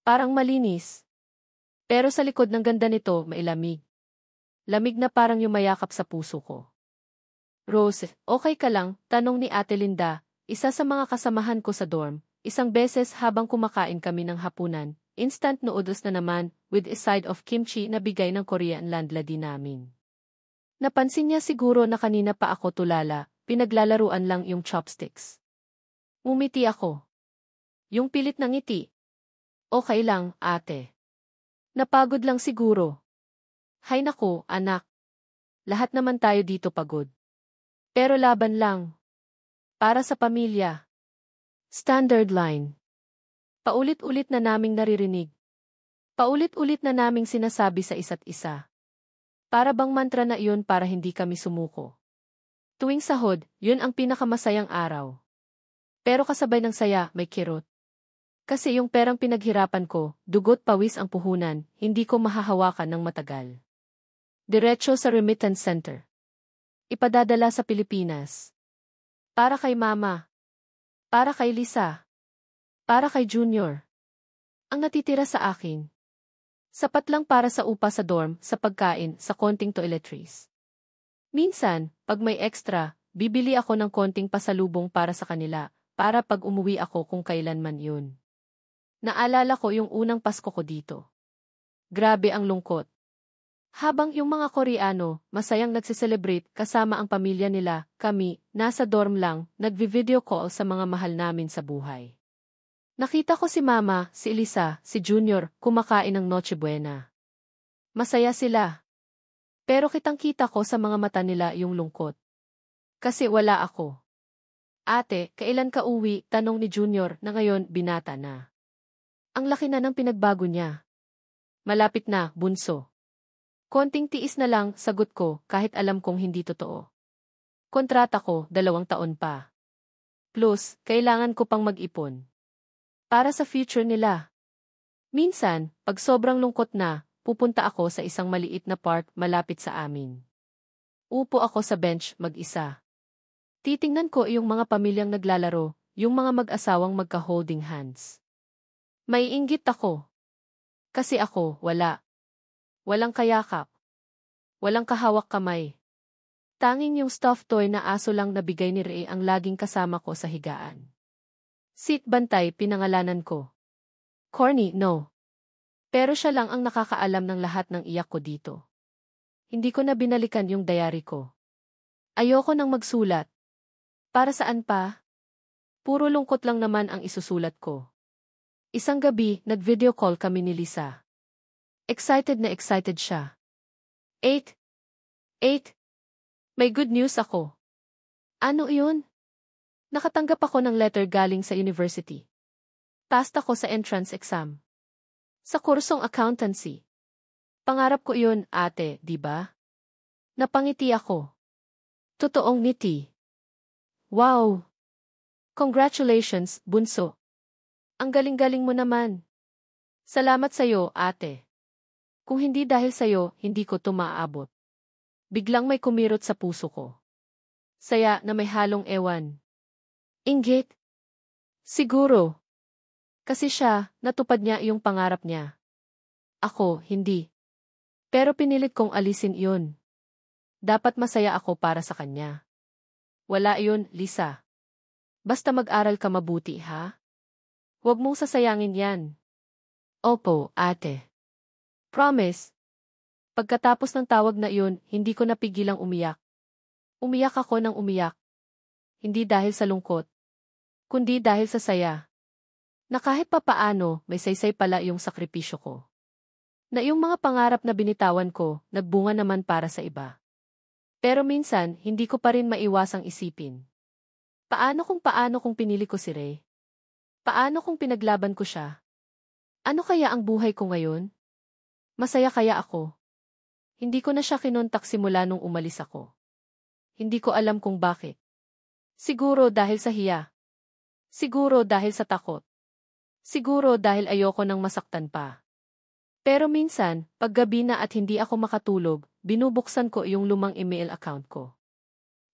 Parang malinis. Pero sa likod ng ganda nito, may lamig. Lamig na parang yumayakap sa puso ko. Rose, okay ka lang? Tanong ni Ate Linda, isa sa mga kasamahan ko sa dorm. Isang beses habang kumakain kami ng hapunan, instant noodles na naman, with a side of kimchi na bigay ng Korean landlady namin. Napansin niya siguro na kanina pa ako tulala, pinaglalaruan lang yung chopsticks. Umiti ako. Yung pilit ng ngiti. Okay lang, ate. Napagod lang siguro. Hay nako, anak. Lahat naman tayo dito pagod. Pero laban lang. Para sa pamilya. Standard line. Paulit-ulit na naming naririnig. Paulit-ulit na naming sinasabi sa isa't isa. Para bang mantra na iyon para hindi kami sumuko. Tuwing sahod, yun ang pinakamasayang araw. Pero kasabay ng saya, may kirot. Kasi yung perang pinaghirapan ko, dugot pawis ang puhunan, hindi ko mahahawakan ng matagal. Diretso sa remittance center. Ipadadala sa Pilipinas. Para kay Mama. Para kay Lisa. Para kay Junior. Ang natitira sa akin. Sapat lang para sa upa sa dorm, sa pagkain, sa konting toiletries. Minsan, pag may extra, bibili ako ng konting pasalubong para sa kanila, para pag umuwi ako kung kailanman yun. Naalala ko yung unang Pasko ko dito. Grabe ang lungkot. Habang yung mga Koreano, masayang nagsiselebrate kasama ang pamilya nila, kami, nasa dorm lang, nagvi-video call sa mga mahal namin sa buhay. Nakita ko si Mama, si Elisa, si Junior, kumakain ng Noche Buena. Masaya sila. Pero kitang-kita ko sa mga mata nila yung lungkot. Kasi wala ako. Ate, kailan ka uwi? Tanong ni Junior na ngayon binata na. Ang laki na ng pinagbago niya. Malapit na, bunso. Konting tiis na lang, sagot ko, kahit alam kong hindi totoo. Kontrata ko, 2 taon pa. Plus, kailangan ko pang mag-ipon. Para sa future nila. Minsan, pag sobrang lungkot na, pupunta ako sa isang maliit na park malapit sa amin. Upo ako sa bench, mag-isa. Titingnan ko yung mga pamilyang naglalaro, yung mga mag-asawang magka-holding hands. Maiinggit ako. Kasi ako, wala. Walang kayakap. Walang kahawak kamay. Tanging yung stuffed toy na aso lang na bigay ni Ray ang laging kasama ko sa higaan. Sit Bantay pinangalanan ko. Corny, no. Pero siya lang ang nakakaalam ng lahat ng iyak ko dito. Hindi ko na binalikan yung diary ko. Ayoko nang magsulat. Para saan pa? Puro lungkot lang naman ang isusulat ko. Isang gabi, nag-video call kami ni Lisa. Excited na excited siya. 8. May good news ako. Ano yun? Nakatanggap ako ng letter galing sa university. Passed ako sa entrance exam. Sa kursong accountancy. Pangarap ko yun, ate, di ba? Napangiti ako. Totoong ngiti. Wow! Congratulations, bunso. Ang galing-galing mo naman. Salamat sa'yo, ate. Kung hindi dahil sa'yo, hindi ko to maaabot. Biglang may kumirot sa puso ko. Saya na may halong ewan. Inggit? Siguro. Kasi siya, natupad niya yung pangarap niya. Ako, hindi. Pero pinilit kong alisin iyon. Dapat masaya ako para sa kanya. Wala iyon, Lisa. Basta mag-aral ka mabuti, ha? Huwag mong sasayangin yan. Opo, ate. Promise. Pagkatapos ng tawag na iyon, hindi ko napigilang umiyak. Umiyak ako ng umiyak. Hindi dahil sa lungkot, kundi dahil sa saya. Na kahit papaano, may saysay pala yung sakripisyo ko. Na yung mga pangarap na binitawan ko, nagbunga naman para sa iba. Pero minsan, hindi ko pa rin maiwasang isipin. Paano kung pinili ko si Ray? Paano kung pinaglaban ko siya? Ano kaya ang buhay ko ngayon? Masaya kaya ako? Hindi ko na siya kinontak simula nung umalis ako. Hindi ko alam kung bakit. Siguro dahil sa hiya. Siguro dahil sa takot. Siguro dahil ayoko nang masaktan pa. Pero minsan, paggabi na at hindi ako makatulog, binubuksan ko yung lumang email account ko.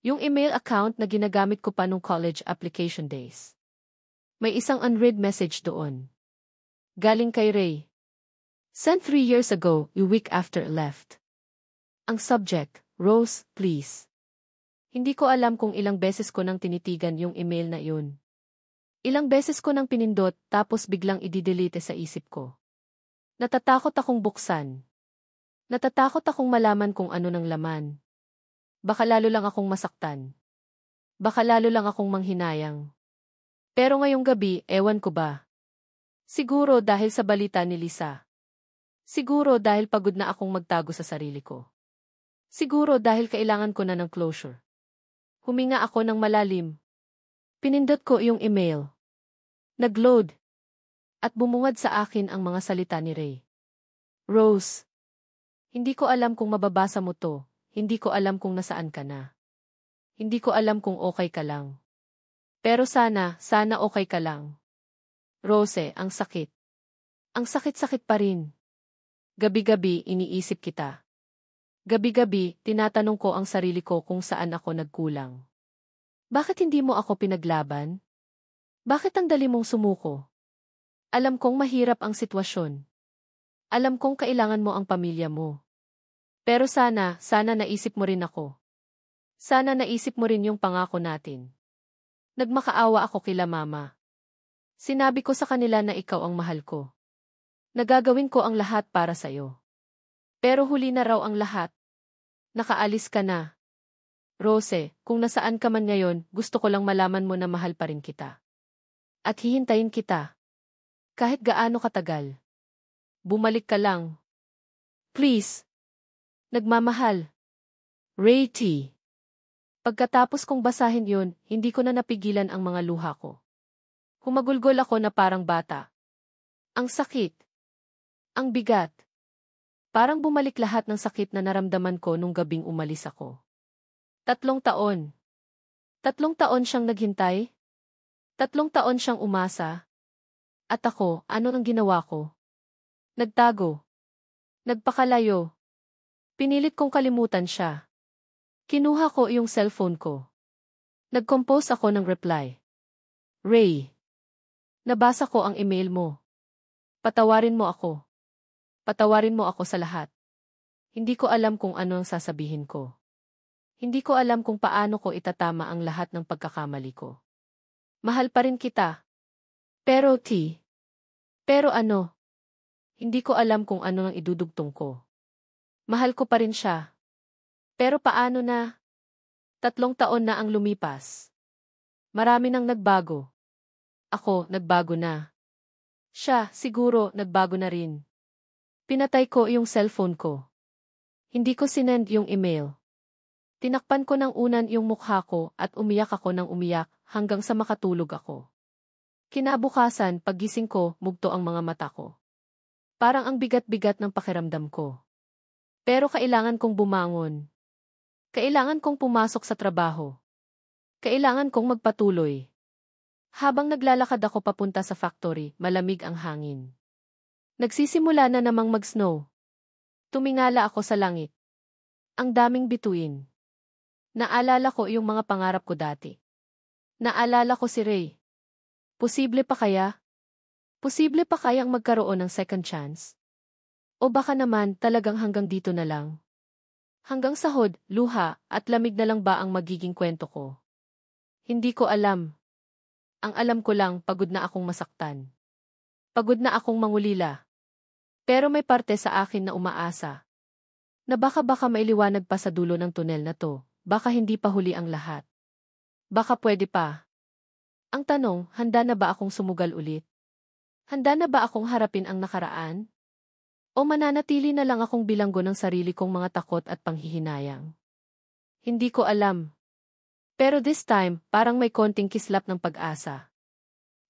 Yung email account na ginagamit ko pa nung college application days. May isang unread message doon. Galing kay Ray. Sent 3 years ago, a week after I left. Ang subject, Rose, please. Hindi ko alam kung ilang beses ko nang tinitigan yung email na yun. Ilang beses ko nang pinindot tapos biglang i-delete sa isip ko. Natatakot akong buksan. Natatakot akong malaman kung ano ng laman. Baka lalo lang akong masaktan. Baka lalo lang akong manghinayang. Pero ngayong gabi, ewan ko ba. Siguro dahil sa balita ni Lisa. Siguro dahil pagod na akong magtago sa sarili ko. Siguro dahil kailangan ko na ng closure. Huminga ako ng malalim. Pinindot ko yung email. Nag-load. At bumungad sa akin ang mga salita ni Ray. Rose. Hindi ko alam kung mababasa mo to. Hindi ko alam kung nasaan ka na. Hindi ko alam kung okay ka lang. Pero sana okay ka lang. Rose, ang sakit. Ang sakit-sakit pa rin. Gabi-gabi iniisip kita. Gabi-gabi, tinatanong ko ang sarili ko kung saan ako nagkulang. Bakit hindi mo ako pinaglaban? Bakit ang dali mong sumuko? Alam kong mahirap ang sitwasyon. Alam kong kailangan mo ang pamilya mo. Pero sana naisip mo rin ako. Sana naisip mo rin yung pangako natin. Nagmakaawa ako kila mama. Sinabi ko sa kanila na ikaw ang mahal ko. Nagagawin ko ang lahat para sa'yo. Pero huli na raw ang lahat. Nakaalis ka na. Rose, kung nasaan ka man ngayon, gusto ko lang malaman mo na mahal pa rin kita. At hihintayin kita. Kahit gaano katagal. Bumalik ka lang. Please. Nagmamahal. Ray T. Pagkatapos kong basahin yun, hindi ko na napigilan ang mga luha ko. Humagulgol ako na parang bata. Ang sakit. Ang bigat. Parang bumalik lahat ng sakit na naramdaman ko nung gabing umalis ako. 3 taon. 3 taon siyang naghintay. 3 taon siyang umasa. At ako, ano ang ginawa ko? Nagtago. Nagpakalayo. Pinilit kong kalimutan siya. Kinuha ko yung cellphone ko. Nag-compose ako ng reply. Ray. Nabasa ko ang email mo. Patawarin mo ako. Patawarin mo ako sa lahat. Hindi ko alam kung ano ang sasabihin ko. Hindi ko alam kung paano ko itatama ang lahat ng pagkakamali ko. Mahal pa rin kita. Pero Pero ano? Hindi ko alam kung ano ang idudugtong ko. Mahal ko pa rin siya. Pero paano na? 3 taon na ang lumipas. Marami nang nagbago. Ako, nagbago na. Siya, siguro, nagbago na rin. Pinatay ko yung cellphone ko. Hindi ko sinend yung email. Tinakpan ko ng unan yung mukha ko at umiyak ako ng umiyak hanggang sa makatulog ako. Kinabukasan, paggising ko, mugto ang mga mata ko. Parang ang bigat-bigat ng pakiramdam ko. Pero kailangan kong bumangon. Kailangan kong pumasok sa trabaho. Kailangan kong magpatuloy. Habang naglalakad ako papunta sa factory, malamig ang hangin. Nagsisimula na namang mag-snow. Tumingala ako sa langit. Ang daming bituin. Naalala ko yung mga pangarap ko dati. Naalala ko si Ray. Posible pa kaya? Posible pa kayang magkaroon ng second chance? O baka naman talagang hanggang dito na lang? Hanggang sahod, luha, at lamig na lang ba ang magiging kwento ko? Hindi ko alam. Ang alam ko lang, pagod na akong masaktan. Pagod na akong mangulila. Pero may parte sa akin na umaasa. Na baka mailiwanag pa sa dulo ng tunel na to, baka hindi pa huli ang lahat. Baka pwede pa. Ang tanong, handa na ba akong sumugal ulit? Handa na ba akong harapin ang nakaraan? O mananatili na lang akong bilanggo ng sarili kong mga takot at panghihinayang? Hindi ko alam. Pero this time, parang may konting kislap ng pag-asa.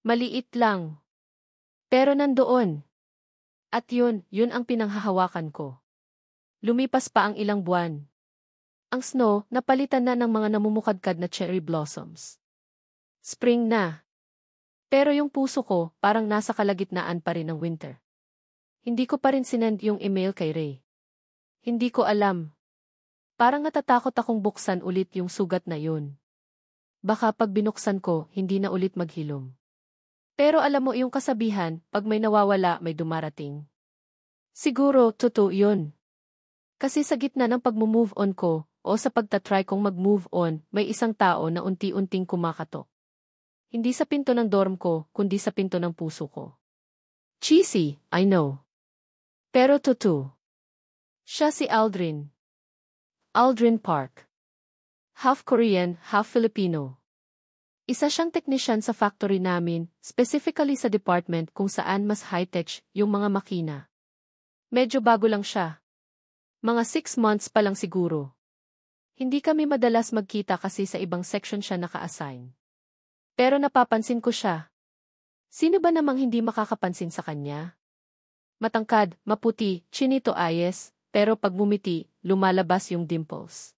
Maliit lang. Pero nandoon. At yun ang pinanghahawakan ko. Lumipas pa ang ilang buwan. Ang snow, napalitan na ng mga namumukadkad na cherry blossoms. Spring na. Pero yung puso ko, parang nasa kalagitnaan pa rin ng winter. Hindi ko pa rin sinend yung email kay Ray. Hindi ko alam. Parang natatakot akong buksan ulit yung sugat na yun. Baka pag binuksan ko, hindi na ulit maghilom. Pero alam mo yung kasabihan, pag may nawawala, may dumarating. Siguro, totoo yun. Kasi sa gitna ng pag-move on ko, o sa pagtatry kong mag-move on, may isang tao na unti-unting kumakatok. Hindi sa pinto ng dorm ko, kundi sa pinto ng puso ko. Cheesy, I know. Pero totoo. Siya si Aldrin. Aldrin Park. Half Korean, half Filipino. Isa siyang technician sa factory namin, specifically sa department kung saan mas high-tech yung mga makina. Medyo bago lang siya. Mga 6 months pa lang siguro. Hindi kami madalas magkita kasi sa ibang section siya naka-assign. Pero napapansin ko siya. Sino ba namang hindi makakapansin sa kanya? Matangkad, maputi, chinito ayes, pero pag bumiti, lumalabas yung dimples.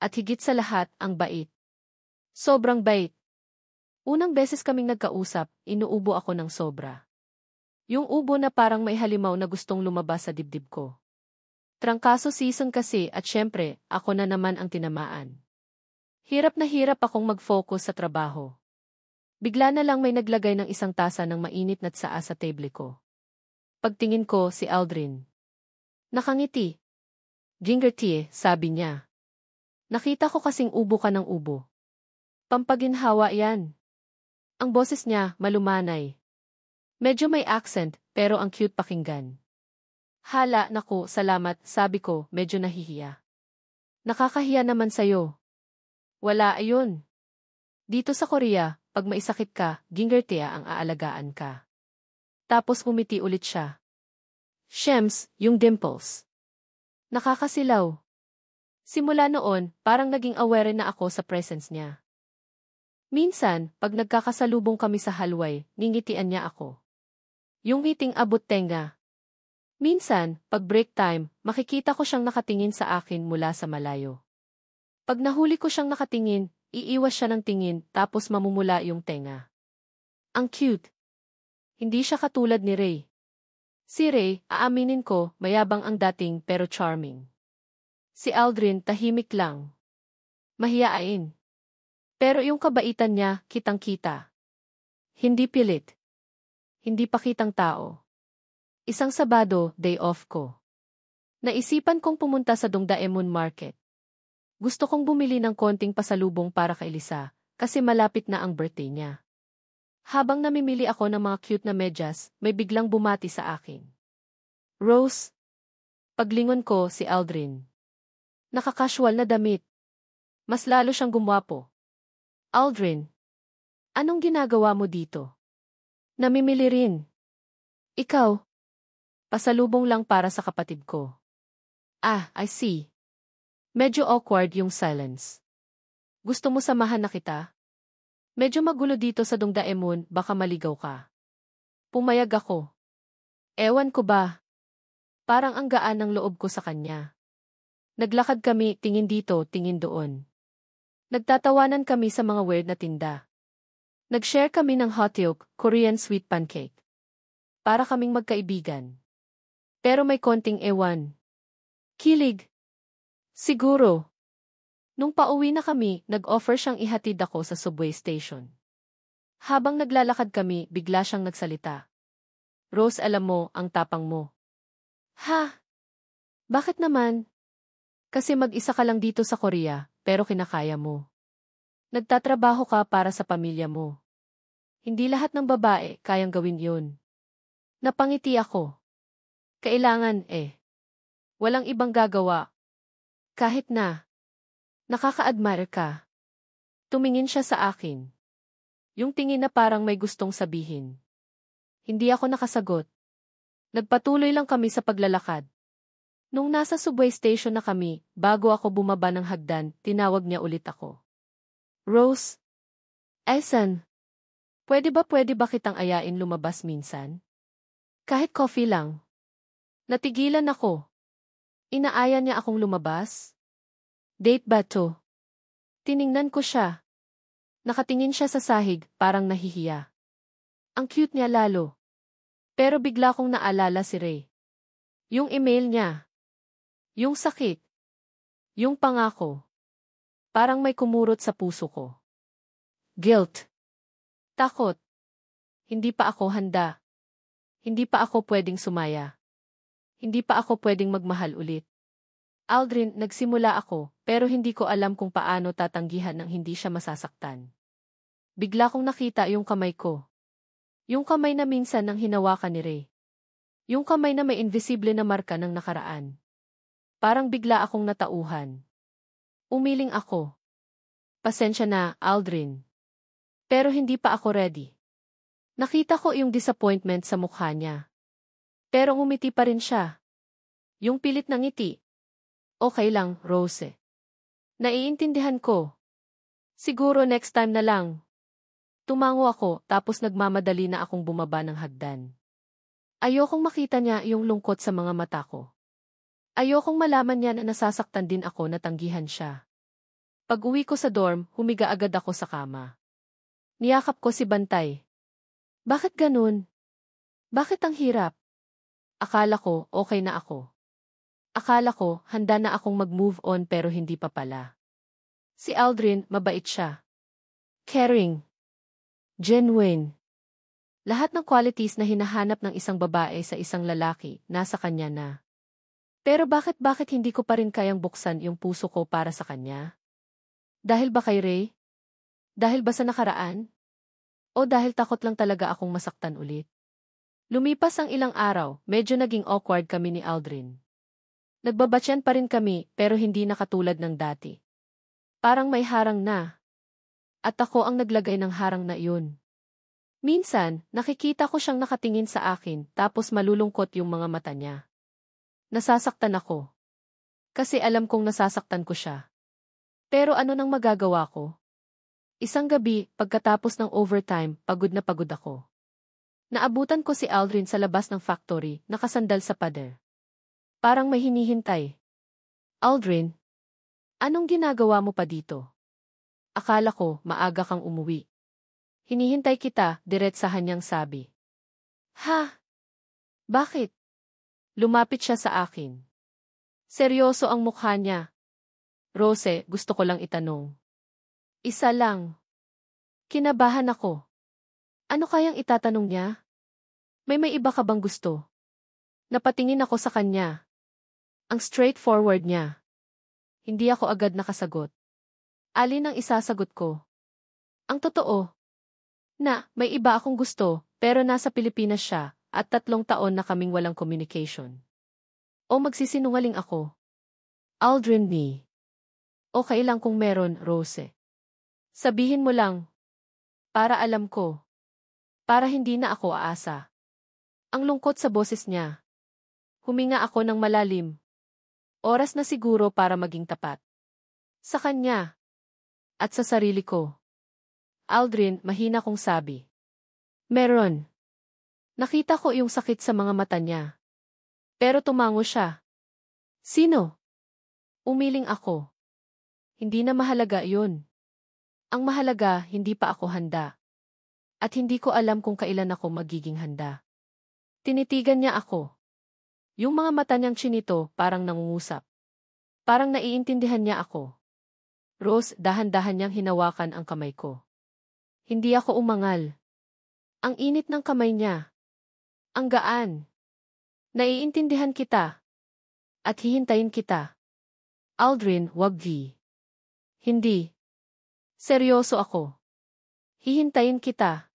At higit sa lahat, ang bait. Sobrang bait. Unang beses kaming nagkausap, inuubo ako ng sobra. Yung ubo na parang may halimaw na gustong lumabas sa dibdib ko. Trangkaso season kasi at syempre, ako na naman ang tinamaan. Hirap na hirap akong mag-focus sa trabaho. Bigla na lang may naglagay ng isang tasa ng mainit na tsaa sa table ko. Pagtingin ko si Aldrin. Nakangiti. Ginger tea, sabi niya. Nakita ko kasing ubo ka ng ubo. Pampaginhawa yan. Ang boses niya, malumanay. Medyo may accent, pero ang cute pakinggan. Hala, naku, salamat, sabi ko, medyo nahihiya. Nakakahiya naman sa'yo. Wala, ayun. Dito sa Korea, pag maisakit ka, ginger tea ang aalagaan ka. Tapos umiti ulit siya. Shems, yung dimples. Nakakasilaw. Simula noon, parang naging aware na ako sa presence niya. Minsan, pag nagkakasalubong kami sa halway, ngingitian niya ako. Yung ngiting abot tenga. Minsan, pag break time, makikita ko siyang nakatingin sa akin mula sa malayo. Pag nahuli ko siyang nakatingin, iiwas siya ng tingin tapos mamumula yung tenga. Ang cute. Hindi siya katulad ni Ray. Si Ray, aaminin ko, mayabang ang dating pero charming. Si Aldrin tahimik lang. Mahiyain. Pero yung kabaitan niya, kitang-kita. Hindi pilit. Hindi pakitang tao. Isang Sabado, day off ko. Naisipan kong pumunta sa Dongdaemun Market. Gusto kong bumili ng konting pasalubong para kay Lisa, kasi malapit na ang birthday niya. Habang namimili ako ng mga cute na medyas, may biglang bumati sa akin. Rose. Paglingon ko si Aldrin. Nakakasual na damit. Mas lalo siyang gumwapo. Aldrin. Anong ginagawa mo dito? Namimili rin. Ikaw? Pasalubong lang para sa kapatid ko. Ah, I see. Medyo awkward yung silence. Gusto mo samahan na kita? Medyo magulo dito sa Dongdaemun, baka maligaw ka. Pumayag ako. Ewan ko ba? Parang ang gaan ng loob ko sa kanya. Naglakad kami, tingin dito, tingin doon. Nagtatawanan kami sa mga weird na tinda. Nag-share kami ng hotteok, Korean sweet pancake. Para kaming magkaibigan. Pero may konting ewan. Kilig. Siguro. Nung pauwi na kami, nag-offer siyang ihatid ako sa subway station. Habang naglalakad kami, bigla siyang nagsalita. Rose, alam mo, ang tapang mo. Ha? Bakit naman? Kasi mag-isa ka lang dito sa Korea, pero kinakaya mo. Nagtatrabaho ka para sa pamilya mo. Hindi lahat ng babae kayang gawin yun. Napangiti ako. Kailangan walang ibang gagawa. Kahit na. Nakaka-admire ka. Tumingin siya sa akin. Yung tingin na parang may gustong sabihin. Hindi ako nakasagot. Nagpatuloy lang kami sa paglalakad. Nung nasa subway station na kami, bago ako bumaba ng hagdan, tinawag niya ulit ako. Rose? Esan? Pwede ba kitang ayain lumabas minsan? Kahit coffee lang. Natigilan ako. Inaaya niya akong lumabas? Date ba to? Tiningnan ko siya. Nakatingin siya sa sahig, parang nahihiya. Ang cute niya lalo. Pero bigla kong naalala si Ray. Yung email niya. Yung sakit. Yung pangako. Parang may kumurot sa puso ko. Guilt. Takot. Hindi pa ako handa. Hindi pa ako pwedeng sumaya. Hindi pa ako pwedeng magmahal ulit. Aldrin, nagsimula ako, pero hindi ko alam kung paano tatanggihan nang hindi siya masasaktan. Bigla kong nakita yung kamay ko. Yung kamay na minsan nang hinawakan ni Ray. Yung kamay na may invisible na marka ng nakaraan. Parang bigla akong natauhan. Umiling ako. Pasensya na, Aldrin. Pero hindi pa ako ready. Nakita ko yung disappointment sa mukha niya. Pero ngumiti pa rin siya. Yung pilit na ngiti. Okay lang, Rose. Naiintindihan ko. Siguro next time na lang. Tumango ako tapos nagmamadali na akong bumaba ng hagdan. Ayokong makita niya yung lungkot sa mga mata ko. Ayokong malaman niya na nasasaktan din ako na tanggihan siya. Pag-uwi ko sa dorm, humiga agad ako sa kama. Niyakap ko si Bantay. Bakit ganun? Bakit ang hirap? Akala ko okay na ako. Akala ko handa na akong mag-move on pero hindi pa pala. Si Aldrin, mabait siya. Caring. Genuine. Lahat ng qualities na hinahanap ng isang babae sa isang lalaki, nasa kanya na. Pero bakit hindi ko pa rin kayang buksan yung puso ko para sa kanya? Dahil ba kay Ray? Dahil ba sa nakaraan? O dahil takot lang talaga akong masaktan ulit? Lumipas ang ilang araw, medyo naging awkward kami ni Aldrin. Nagbabatyan pa rin kami pero hindi na katulad ng dati. Parang may harang na. At ako ang naglagay ng harang na iyon. Minsan, nakikita ko siyang nakatingin sa akin tapos malulungkot yung mga mata niya. Nasasaktan ako. Kasi alam kong nasasaktan ko siya. Pero ano nang magagawa ko? Isang gabi, pagkatapos ng overtime, pagod na pagod ako. Naabutan ko si Aldrin sa labas ng factory, nakasandal sa pader. Parang may hinihintay. Aldrin, anong ginagawa mo pa dito? Akala ko, maaga kang umuwi. Hinihintay kita, diretsahan niyang sabi. Ha? Bakit? Lumapit siya sa akin. Seryoso ang mukha niya. Rose, gusto ko lang itanong. Isa lang. Kinabahan ako. Ano kayang itatanong niya? May iba ka bang gusto? Napatingin ako sa kanya. Ang straightforward niya. Hindi ako agad nakasagot. Alin ang isasagot ko? Ang totoo. Na, may iba akong gusto, pero nasa Pilipinas siya, at 3 taon na kaming walang communication. O magsisinungaling ako? Aldrin me. Okay lang kung meron, Rose. Sabihin mo lang. Para alam ko. Para hindi na ako aasa. Ang lungkot sa boses niya. Huminga ako ng malalim. Oras na siguro para maging tapat. Sa kanya. At sa sarili ko. Aldrin, mahina kong sabi. Meron. Nakita ko yung sakit sa mga mata niya. Pero tumango siya. Sino? Umiling ako. Hindi na mahalaga yun. Ang mahalaga, hindi pa ako handa. At hindi ko alam kung kailan ako magiging handa. Tinitigan niya ako. Yung mga mata niyang chinito parang nangungusap. Parang naiintindihan niya ako. Rose, dahan-dahan niyang hinawakan ang kamay ko. Hindi ako umangal. Ang init ng kamay niya. Ang gaan. Naiintindihan kita. At hihintayin kita. Aldrin, wag di. Hindi. Seryoso ako. Hihintayin kita.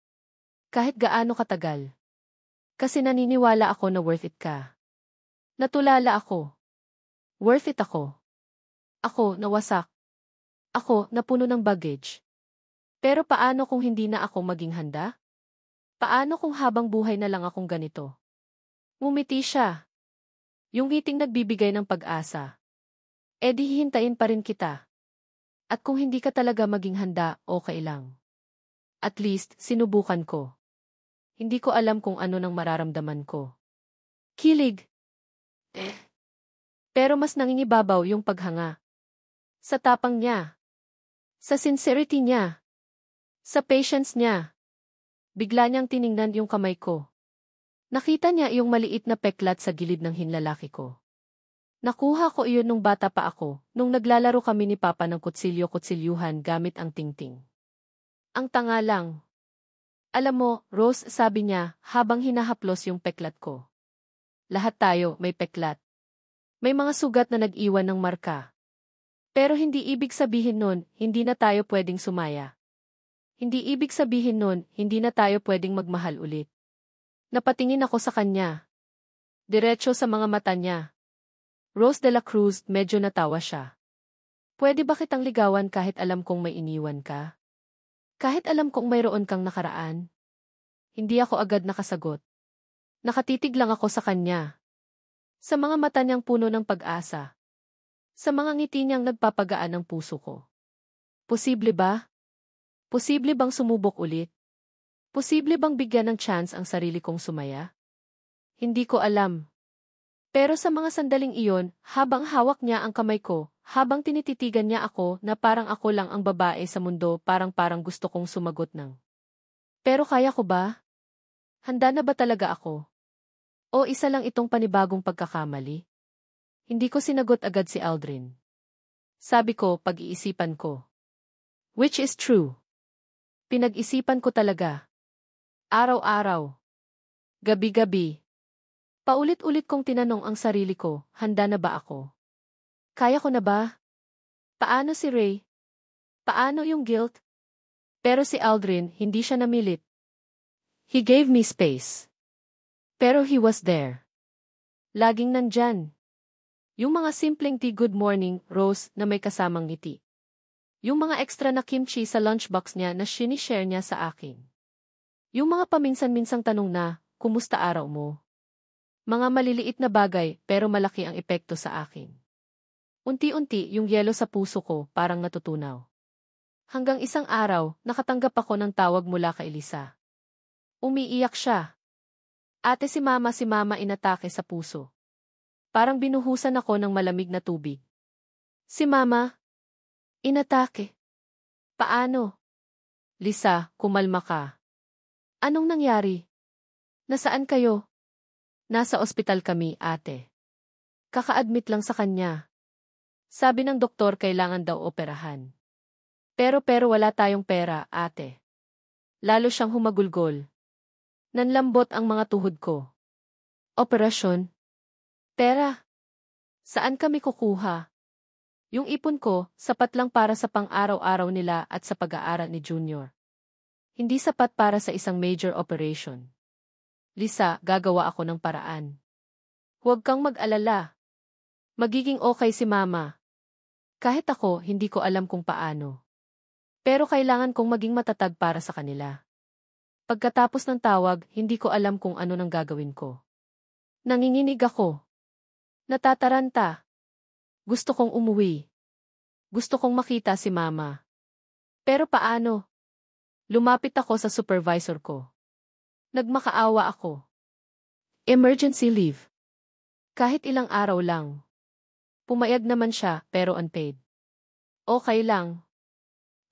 Kahit gaano katagal. Kasi naniniwala ako na worth it ka. Natulala ako. Worth it ako. Ako, nawasak. Ako, napuno ng baggage. Pero paano kung hindi na ako maging handa? Paano kung habang buhay na lang akong ganito? Ngumiti siya. Yung ngiting nagbibigay ng pag-asa. E di hihintayin pa rin kita. At kung hindi ka talaga maging handa, okay lang. At least, sinubukan ko. Hindi ko alam kung ano nang mararamdaman ko. Kilig. Pero mas nangingibabaw yung paghanga. Sa tapang niya. Sa sincerity niya. Sa patience niya. Bigla niyang tiningnan yung kamay ko. Nakita niya yung maliit na peklat sa gilid ng hinlalaki ko. Nakuha ko iyon nung bata pa ako, nung naglalaro kami ni Papa ng kutsilyo-kutsilyuhan gamit ang tingting. Ang tanga lang. Alam mo, Rose, sabi niya, habang hinahaplos yung peklat ko. lahat tayo may peklat. May mga sugat na nag-iwan ng marka. Pero hindi ibig sabihin nun, hindi na tayo pwedeng sumaya. Hindi ibig sabihin nun, hindi na tayo pwedeng magmahal ulit. Napatingin ako sa kanya. Diretso sa mga mata niya. Rose de la Cruz, medyo natawa siya. Pwede ba kitang ligawan kahit alam kong may iniwan ka? Kahit alam kong mayroon kang nakaraan? Hindi ako agad nakasagot. Nakatitig lang ako sa kanya. Sa mga mata niyang puno ng pag-asa. Sa mga ngiti niyang nagpapagaan ng puso ko. Posible ba? Posible bang sumubok ulit? Posible bang bigyan ng chance ang sarili kong sumaya? Hindi ko alam. Pero sa mga sandaling iyon, habang hawak niya ang kamay ko, habang tinititigan niya ako na parang ako lang ang babae sa mundo, parang gusto kong sumagot ng. Pero kaya ko ba? Handa na ba talaga ako? O isa lang itong panibagong pagkakamali? Hindi ko sinagot agad si Aldrin. Sabi ko, pag-iisipan ko. Which is true. Pinag-isipan ko talaga. Araw-araw. Gabi-gabi. Paulit-ulit kong tinanong ang sarili ko, handa na ba ako? Kaya ko na ba? Paano si Ray? Paano yung guilt? Pero si Aldrin, hindi siya namilit. He gave me space. Pero he was there. Laging nandyan. Yung mga simpleng tea good morning, Rose, na may kasamang ngiti. Yung mga extra na kimchi sa lunchbox niya na sinishare niya sa akin. Yung mga paminsan-minsang tanong na, kumusta araw mo? Mga maliliit na bagay pero malaki ang epekto sa akin. Unti-unti yung yelo sa puso ko parang natutunaw. Hanggang isang araw, nakatanggap ako ng tawag mula kay Lisa. Umiiyak siya. Ate si mama inatake sa puso. Parang binuhusan ako ng malamig na tubig. Si mama? Inatake. Paano? Lisa, kumalma ka. Anong nangyari? Nasaan kayo? Nasa ospital kami, ate. Kaka-admit lang sa kanya. Sabi ng doktor kailangan daw operahan. Pero wala tayong pera, ate. Lalo siyang humagulgol. Nanlambot ang mga tuhod ko. Operasyon? Pera? Saan kami kukuha? Yung ipon ko, sapat lang para sa pang-araw-araw nila at sa pag-aaral ni Junior. Hindi sapat para sa isang major operation. Lisa, gagawa ako ng paraan. Huwag kang mag-alala. Magiging okay si mama. Kahit ako, hindi ko alam kung paano. Pero kailangan kong maging matatag para sa kanila. Pagkatapos ng tawag, hindi ko alam kung ano nang gagawin ko. Nanginginig ako. Natataranta. Gusto kong umuwi. Gusto kong makita si mama. Pero paano? Lumapit ako sa supervisor ko. Nagmakaawa ako. Emergency leave. Kahit ilang araw lang. Pumayag naman siya pero unpaid. Okay lang.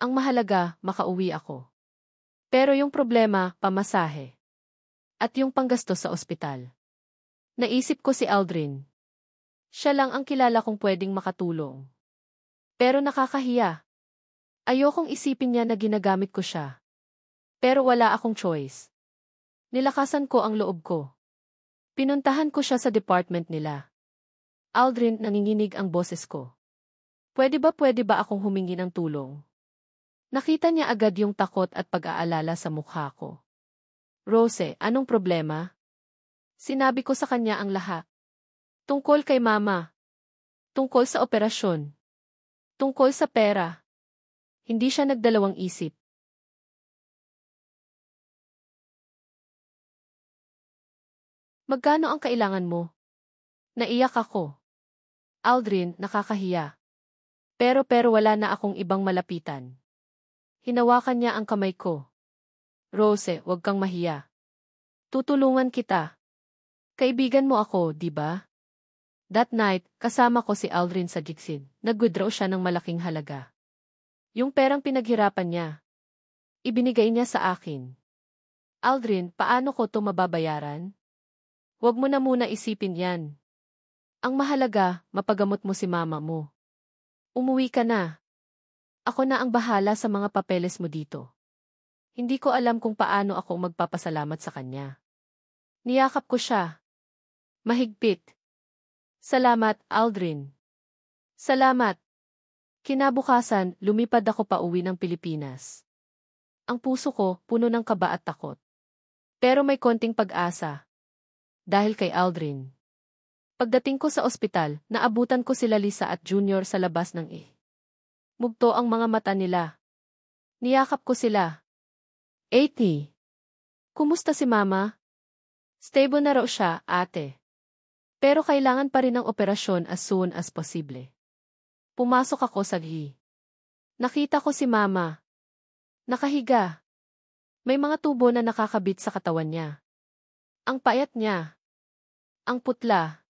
Ang mahalaga, makauwi ako. Pero yung problema, pamasahe. At yung panggastos sa ospital. Naisip ko si Aldrin. Siya lang ang kilala kong pwedeng makatulong. Pero nakakahiya. Ayokong isipin niya na ginagamit ko siya. Pero wala akong choice. Nilakasan ko ang loob ko. Pinuntahan ko siya sa department nila. Aldrin, nanginginig ang boses ko. Pwede ba akong humingi ng tulong? Nakita niya agad yung takot at pag-aalala sa mukha ko. Rose, anong problema? Sinabi ko sa kanya ang lahat. Tungkol kay mama. Tungkol sa operasyon. Tungkol sa pera. Hindi siya nagdalawang isip. Magkano ang kailangan mo? Naiyak ako. Aldrin, nakakahiya. Pero wala na akong ibang malapitan. Hinawakan niya ang kamay ko. Rose, huwag kang mahiya. Tutulungan kita. Kaibigan mo ako, di ba? That night, kasama ko si Aldrin sa Jixid. Nag-withdraw siya ng malaking halaga. Yung perang pinaghirapan niya. Ibinigay niya sa akin. Aldrin, paano ko to mababayaran? Huwag mo na muna isipin yan. Ang mahalaga, mapagamot mo si mama mo. Umuwi ka na. Ako na ang bahala sa mga papeles mo dito. Hindi ko alam kung paano ako magpapasalamat sa kanya. Niyakap ko siya. Mahigpit. Salamat, Aldrin. Salamat. Kinabukasan, lumipad ako pauwi ng Pilipinas. Ang puso ko, puno ng kaba at takot. Pero may konting pag-asa. Dahil kay Aldrin. Pagdating ko sa ospital, naabutan ko sila Lisa at Junior sa labas ng Mugto ang mga mata nila. Niyakap ko sila. 80. Kumusta si Mama? Stable na raw siya, ate. Pero kailangan pa rin ng operasyon as soon as possible. Pumasok ako sa Nakita ko si Mama. Nakahiga. May mga tubo na nakakabit sa katawan niya. Ang payat niya. Ang putla.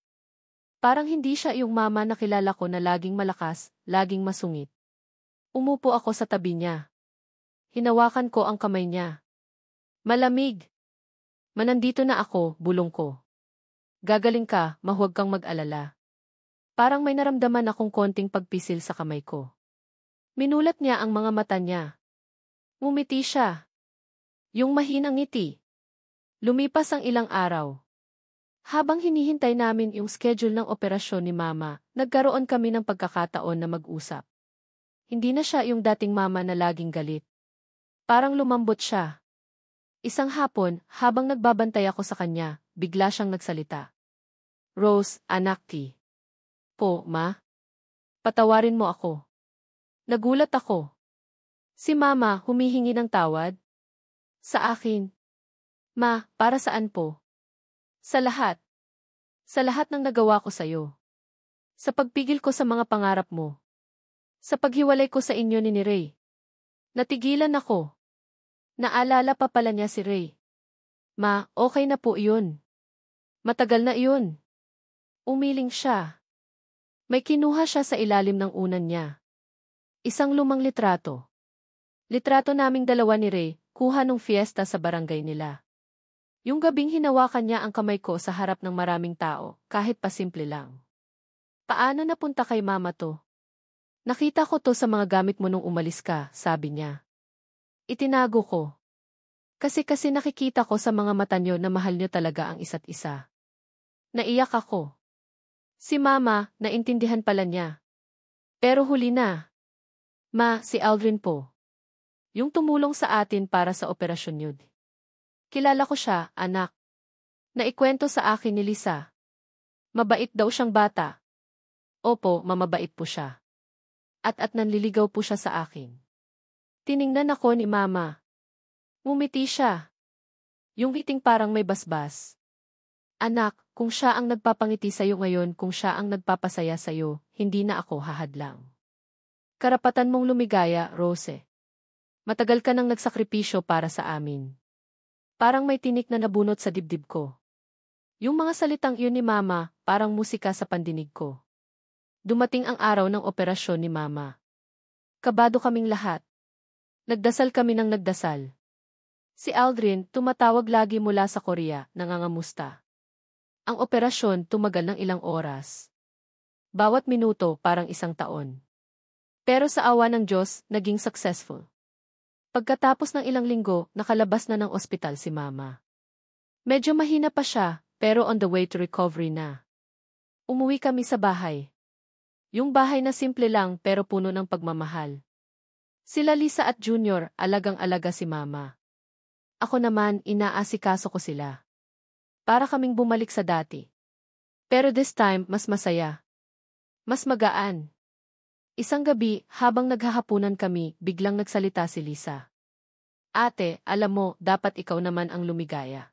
Parang hindi siya yung mama na kilala ko na laging malakas, laging masungit. Umupo ako sa tabi niya. Hinawakan ko ang kamay niya. Malamig. Manandito na ako, bulong ko. Gagaling ka, mahuwag kang mag-alala. Parang may naramdaman akong konting pagpisil sa kamay ko. Minulat niya ang mga mata niya. Ngumiti siya. Yung mahinang ngiti. Lumipas ang ilang araw. Habang hinihintay namin yung schedule ng operasyon ni Mama, nagkaroon kami ng pagkakataon na mag-usap. Hindi na siya yung dating mama na laging galit. Parang lumambot siya. Isang hapon, habang nagbabantay ako sa kanya, bigla siyang nagsalita. Rose, anak ki. Po, ma? Patawarin mo ako. Nagulat ako. Si Mama humihingi ng tawad? Sa akin. Ma, para saan po? Sa lahat. Sa lahat ng nagawa ko sa'yo. Sa pagpigil ko sa mga pangarap mo. Sa paghiwalay ko sa inyo ni Ray. Natigilan ako. Naalala pa pala niya si Ray. Ma, okay na po iyon. Matagal na iyon. Umiling siya. May kinuha siya sa ilalim ng unan niya. Isang lumang litrato. Litrato naming dalawa ni Ray, kuha nung fiesta sa barangay nila. Yung gabing hinawakan niya ang kamay ko sa harap ng maraming tao, kahit pa simple lang. Paano napunta kay Mama to? Nakita ko to sa mga gamit mo nung umalis ka, sabi niya. Itinago ko. Kasi nakikita ko sa mga mata niyo na mahal niyo talaga ang isa't isa. Naiyak ako. Si Mama, naintindihan pala niya. Pero huli na. Ma, si Aldrin po. Yung tumulong sa atin para sa operasyon yun. Kilala ko siya, anak. Naikwento sa akin ni Lisa. Mabait daw siyang bata. Opo, mamabait po siya. At nanliligaw po siya sa akin. Tiningnan ako ni Mama. Ngumiti siya. Yung ngiting parang may basbas. Anak, kung siya ang nagpapangiti sa'yo ngayon, kung siya ang nagpapasaya sa'yo, hindi na ako hahadlang. Karapatan mong lumigaya, Rose. Matagal ka nang nagsakripisyo para sa amin. Parang may tinik na nabunot sa dibdib ko. Yung mga salitang iyon ni Mama, parang musika sa pandinig ko. Dumating ang araw ng operasyon ni Mama. Kabado kaming lahat. Nagdasal kami ng nagdasal. Si Aldrin, tumatawag lagi mula sa Korea, nangangamusta. Ang operasyon tumagal ng ilang oras. Bawat minuto parang isang taon. Pero sa awa ng Diyos, naging successful. Pagkatapos ng ilang linggo, nakalabas na ng ospital si Mama. Medyo mahina pa siya, pero on the way to recovery na. Umuwi kami sa bahay. Yung bahay na simple lang pero puno ng pagmamahal. Sila Lisa at Junior, alagang-alaga si Mama. Ako naman, inaasikaso ko sila. Para kaming bumalik sa dati. Pero this time, mas masaya. Mas magaan. Isang gabi, habang naghahapunan kami, biglang nagsalita si Lisa. Ate, alam mo, dapat ikaw naman ang lumigaya.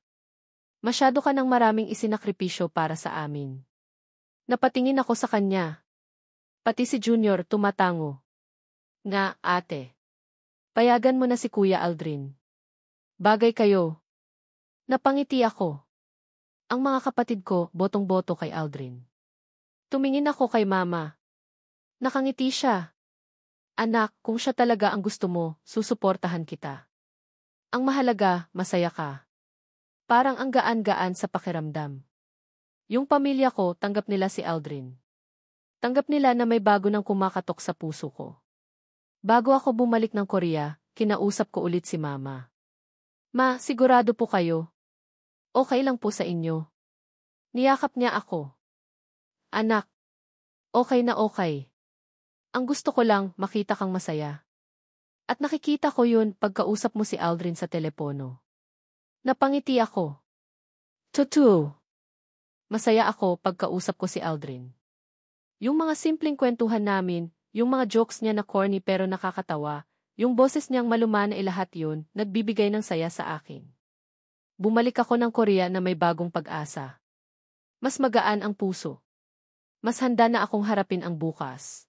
Masyado ka ng maraming isinakripisyo para sa amin. Napatingin ako sa kanya. Pati si Junior tumatango. Nga, ate. Payagan mo na si Kuya Aldrin. Bagay kayo. Napangiti ako. Ang mga kapatid ko, botong-boto kay Aldrin. Tumingin ako kay Mama. Nakangiti siya. Anak, kung siya talaga ang gusto mo, susuportahan kita. Ang mahalaga, masaya ka. Parang ang gaan-gaan sa pakiramdam. Yung pamilya ko, tanggap nila si Aldrin. Tanggap nila na may bago nang kumakatok sa puso ko. Bago ako bumalik ng Korea, kinausap ko ulit si Mama. Ma, sigurado po kayo? Okay lang po sa inyo. Niyakap niya ako. Anak, okay na okay. Ang gusto ko lang, makita kang masaya. At nakikita ko yun pagkausap mo si Aldrin sa telepono. Napangiti ako. Totoo. Masaya ako pagkausap ko si Aldrin. Yung mga simpleng kwentuhan namin, yung mga jokes niya na corny pero nakakatawa, yung boses niyang maluma na lahat yun, nagbibigay ng saya sa akin. Bumalik ako ng Korea na may bagong pag-asa. Mas magaan ang puso. Mas handa na akong harapin ang bukas.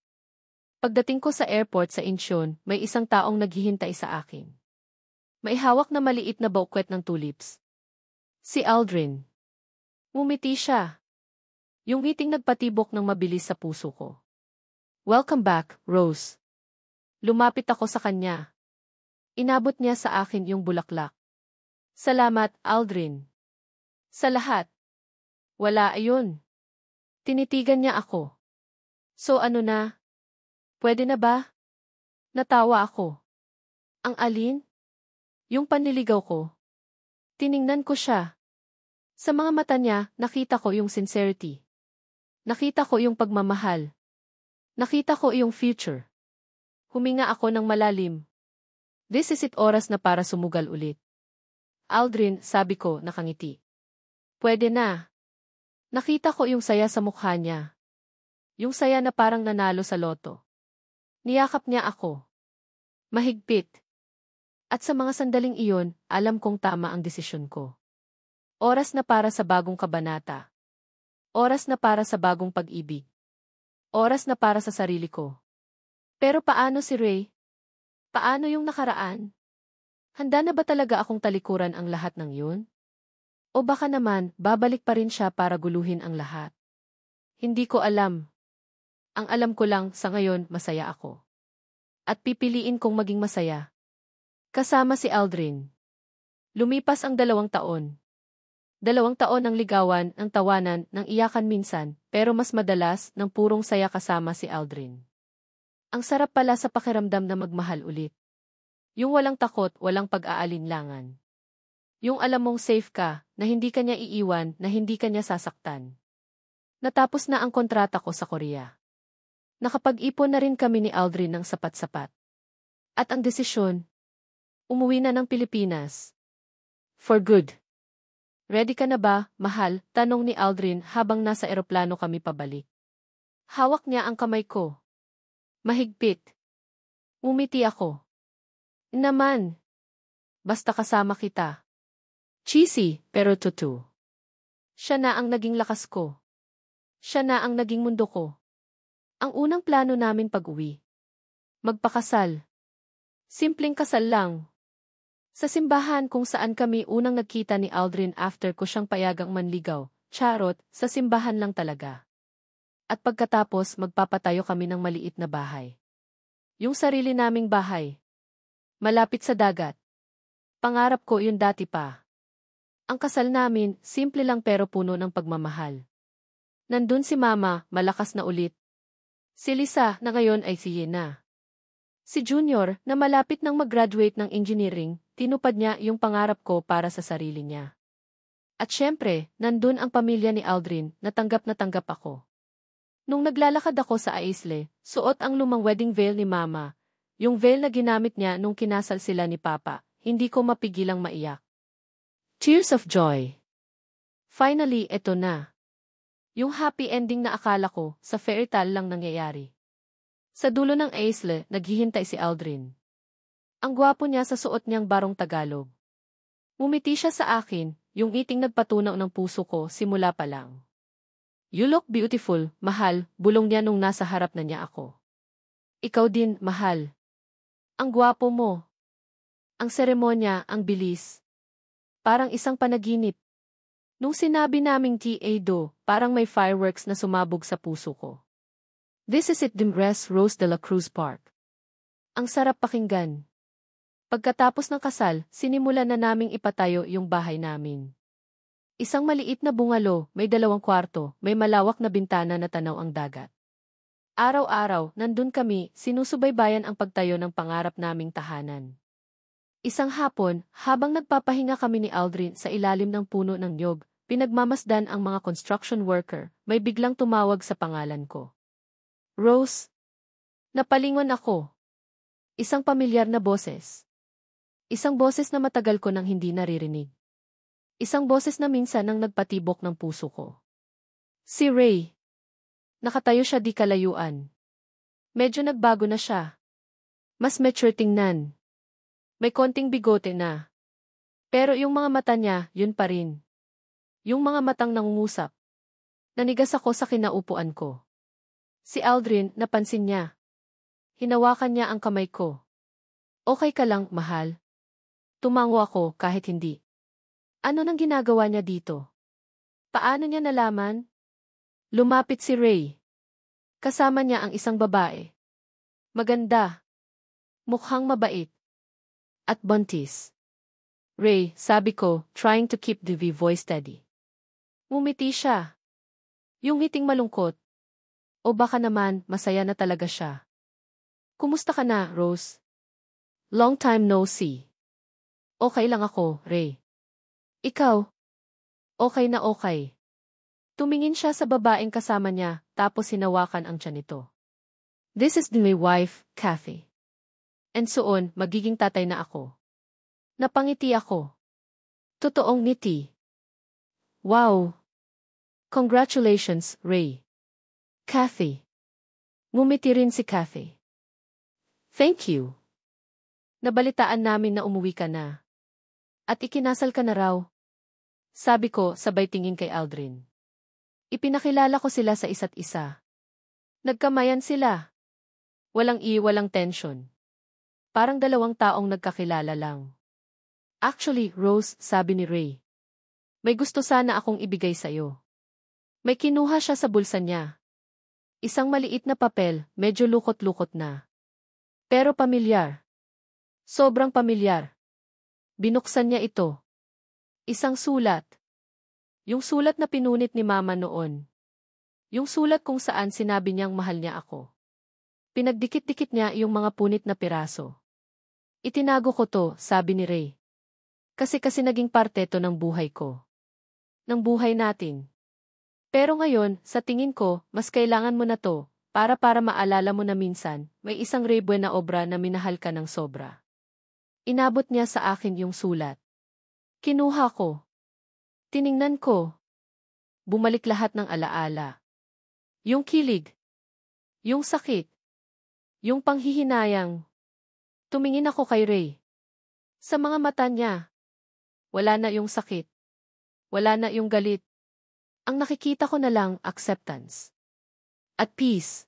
Pagdating ko sa airport sa Incheon, may isang taong naghihintay sa akin. May hawak na maliit na bouquet ng tulips. Si Aldrin. Ngumiti siya. Yung ngiting nagpatibok ng mabilis sa puso ko. Welcome back, Rose. Lumapit ako sa kanya. Inabot niya sa akin yung bulaklak. Salamat, Aldrin. Sa lahat. Wala ayun. Tinitigan niya ako. So ano na? Pwede na ba? Natawa ako. Ang alin? Yung panliligaw ko. Tiningnan ko siya. Sa mga mata niya, nakita ko yung sincerity. Nakita ko yung pagmamahal. Nakita ko yung future. Huminga ako ng malalim. This is it, oras na para sumugal ulit. Aldrin, sabi ko, nakangiti. Pwede na. Nakita ko yung saya sa mukha niya. Yung saya na parang nanalo sa loto. Niyakap niya ako. Mahigpit. At sa mga sandaling iyon, alam kong tama ang desisyon ko. Oras na para sa bagong kabanata. Oras na para sa bagong pag-ibig. Oras na para sa sarili ko. Pero paano si Ray? Paano yung nakaraan? Handa na ba talaga akong talikuran ang lahat ng yun? O baka naman, babalik pa rin siya para guluhin ang lahat? Hindi ko alam. Ang alam ko lang, sa ngayon, masaya ako. At pipiliin kong maging masaya. Kasama si Aldrin. Lumipas ang 2 taon. 2 taon ng ligawan, ng tawanan, ng iyakan minsan, pero mas madalas ng purong saya kasama si Aldrin. Ang sarap pala sa pakiramdam na magmahal ulit. Yung walang takot, walang pag-aalinlangan. Yung alam mong safe ka, na hindi ka niya iiwan, na hindi ka niya sasaktan. Natapos na ang kontrata ko sa Korea. Nakapag-ipon na rin kami ni Aldrin ng sapat-sapat. At ang desisyon, umuwi na ng Pilipinas. For good. Ready ka na ba, mahal? Tanong ni Aldrin habang nasa eroplano kami pabalik. Hawak niya ang kamay ko. Mahigpit. Umiti ako. Naman. Basta kasama kita. Cheesy, pero totoo. Siya na ang naging lakas ko. Siya na ang naging mundo ko. Ang unang plano namin pag-uwi. Magpakasal. Simpleng kasal lang. Sa simbahan kung saan kami unang nagkita ni Aldrin after ko siyang payagang manligaw, charot, sa simbahan lang talaga. At pagkatapos magpapatayo kami ng maliit na bahay. Yung sarili naming bahay. Malapit sa dagat. Pangarap ko yun dati pa. Ang kasal namin, simple lang pero puno ng pagmamahal. Nandun si Mama, malakas na ulit. Si Lisa, na ngayon ay si Yena. Si Junior, na malapit nang mag-graduate ng engineering, tinupad niya yung pangarap ko para sa sarili niya. At syempre, nandun ang pamilya ni Aldrin, na tanggap ako. Nung naglalakad ako sa Aisle, suot ang lumang wedding veil ni Mama, yung veil na ginamit niya nung kinasal sila ni Papa, hindi ko mapigilang maiyak. Tears of joy. Finally, eto na. Yung happy ending na akala ko, sa fairytale lang nangyayari. Sa dulo ng Aisle, naghihintay si Aldrin. Ang gwapo niya sa suot niyang barong Tagalog. Ngumiti siya sa akin, yung ngiting nagpatunaw ng puso ko simula pa lang. You look beautiful, mahal, bulong niya nung nasa harap na niya ako. Ikaw din, mahal. Ang gwapo mo. Ang seremonya, ang bilis. Parang isang panaginip. Nung sinabi naming T.A.D.O., parang may fireworks na sumabog sa puso ko. This is it, Dimres Rose de la Cruz Park. Ang sarap pakinggan. Pagkatapos ng kasal, sinimulan na naming ipatayo yung bahay namin. Isang maliit na bungalo, may 2 kwarto, may malawak na bintana na tanaw ang dagat. Araw-araw, nandun kami, sinusubaybayan ang pagtayo ng pangarap naming tahanan. Isang hapon, habang nagpapahinga kami ni Aldrin sa ilalim ng puno ng niyog, Pinagmamasdan ang mga construction worker, may biglang tumawag sa pangalan ko. Rose. Napalingon ako. Isang pamilyar na boses. Isang boses na matagal ko nang hindi naririnig. Isang boses na minsan nang nagpatibok ng puso ko. Si Ray. Nakatayo siya di kalayuan. Medyo nagbago na siya. Mas mature tingnan. May konting bigote na. Pero yung mga mata niya, yun pa rin. Yung mga matang nangungusap. Nanigas ako sa kinaupuan ko. Si Aldrin, napansin niya. Hinawakan niya ang kamay ko. Okay ka lang, mahal? Tumango ako kahit hindi. Ano nang ginagawa niya dito? Paano niya nalaman? Lumapit si Ray. Kasama niya ang isang babae. Maganda. Mukhang mabait. At buntis. Ray, sabi ko, trying to keep the voice steady. Ngumiti siya. Yung ngiting malungkot. O baka naman, masaya na talaga siya. Kumusta ka na, Rose? Long time no see. Okay lang ako, Ray. Ikaw? Okay na okay. Tumingin siya sa babaeng kasama niya, tapos hinawakan ang tiyan nito. This is my wife, Kathy. And soon, magiging tatay na ako. Napangiti ako. Totoong ngiti. Wow! Congratulations, Ray. Kathy. Ngumiti rin si Kathy. Thank you. Nabalitaan namin na umuwi ka na. At ikinasal ka na raw. Sabi ko, sabay tingin kay Aldrin. Ipinakilala ko sila sa isa't isa. Nagkamayan sila. Walang tension. Parang dalawang taong nagkakilala lang. Actually, Rose, sabi ni Ray. May gusto sana akong ibigay sa'yo. May kinuha siya sa bulsa niya. Isang maliit na papel, medyo lukot-lukot na. Pero pamilyar. Sobrang pamilyar. Binuksan niya ito. Isang sulat. Yung sulat na pinunit ni Mama noon. Yung sulat kung saan sinabi niyang mahal niya ako. Pinagdikit-dikit niya yung mga punit na piraso. Itinago ko to, sabi ni Ray. Kasi naging parte to ng buhay ko. Ng buhay natin. Pero ngayon, sa tingin ko, mas kailangan mo na to, para maalala mo na minsan, may isang Ray Buena obra na minahal ka ng sobra. Inabot niya sa akin yung sulat. Kinuha ko. Tiningnan ko. Bumalik lahat ng alaala. Yung kilig. Yung sakit. Yung panghihinayang. Tumingin ako kay Ray. Sa mga mata niya. Wala na yung sakit. Wala na yung galit. Ang nakikita ko na lang, acceptance. At peace.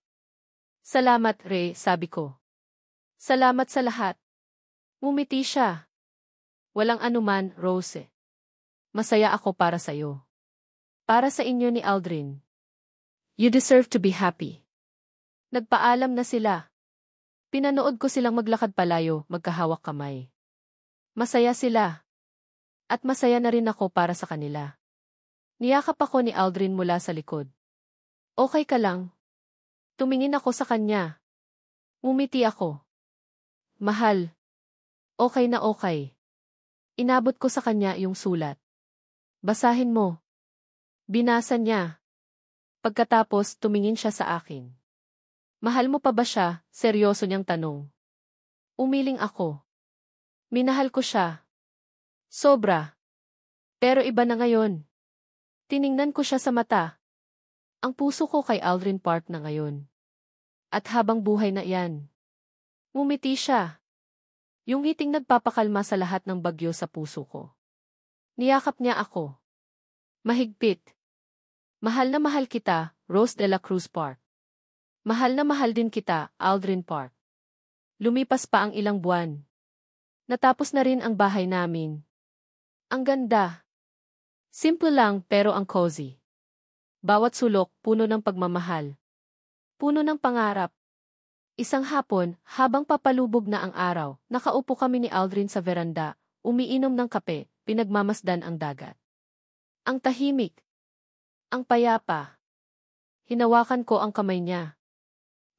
Salamat, Ray, sabi ko. Salamat sa lahat. Ngumiti siya. Walang anuman, Rose. Masaya ako para sa'yo. Para sa inyo ni Aldrin. You deserve to be happy. Nagpaalam na sila. Pinanood ko silang maglakad palayo, magkahawak kamay. Masaya sila. At masaya na rin ako para sa kanila. Niyakap ako ni Aldrin mula sa likod. Okay ka lang? Tumingin ako sa kanya. Ngumiti ako. Mahal. Okay na okay. Inabot ko sa kanya yung sulat. Basahin mo. Binasa niya. Pagkatapos, tumingin siya sa akin. Mahal mo pa ba siya? Seryoso niyang tanong. Umiling ako. Minahal ko siya. Sobra. Pero iba na ngayon. Tiningnan ko siya sa mata. Ang puso ko kay Aldrin Park na ngayon. At habang buhay na iyan. Ngumiti siya. Yung ngiting nagpapakalma sa lahat ng bagyo sa puso ko. Niyakap niya ako. Mahigpit. Mahal na mahal kita, Rose de la Cruz Park. Mahal na mahal din kita, Aldrin Park. Lumipas pa ang ilang buwan. Natapos na rin ang bahay namin. Ang ganda. Simple lang pero ang cozy. Bawat sulok, puno ng pagmamahal. Puno ng pangarap. Isang hapon, habang papalubog na ang araw, nakaupo kami ni Aldrin sa veranda, umiinom ng kape, pinagmamasdan ang dagat. Ang tahimik. Ang payapa. Hinawakan ko ang kamay niya.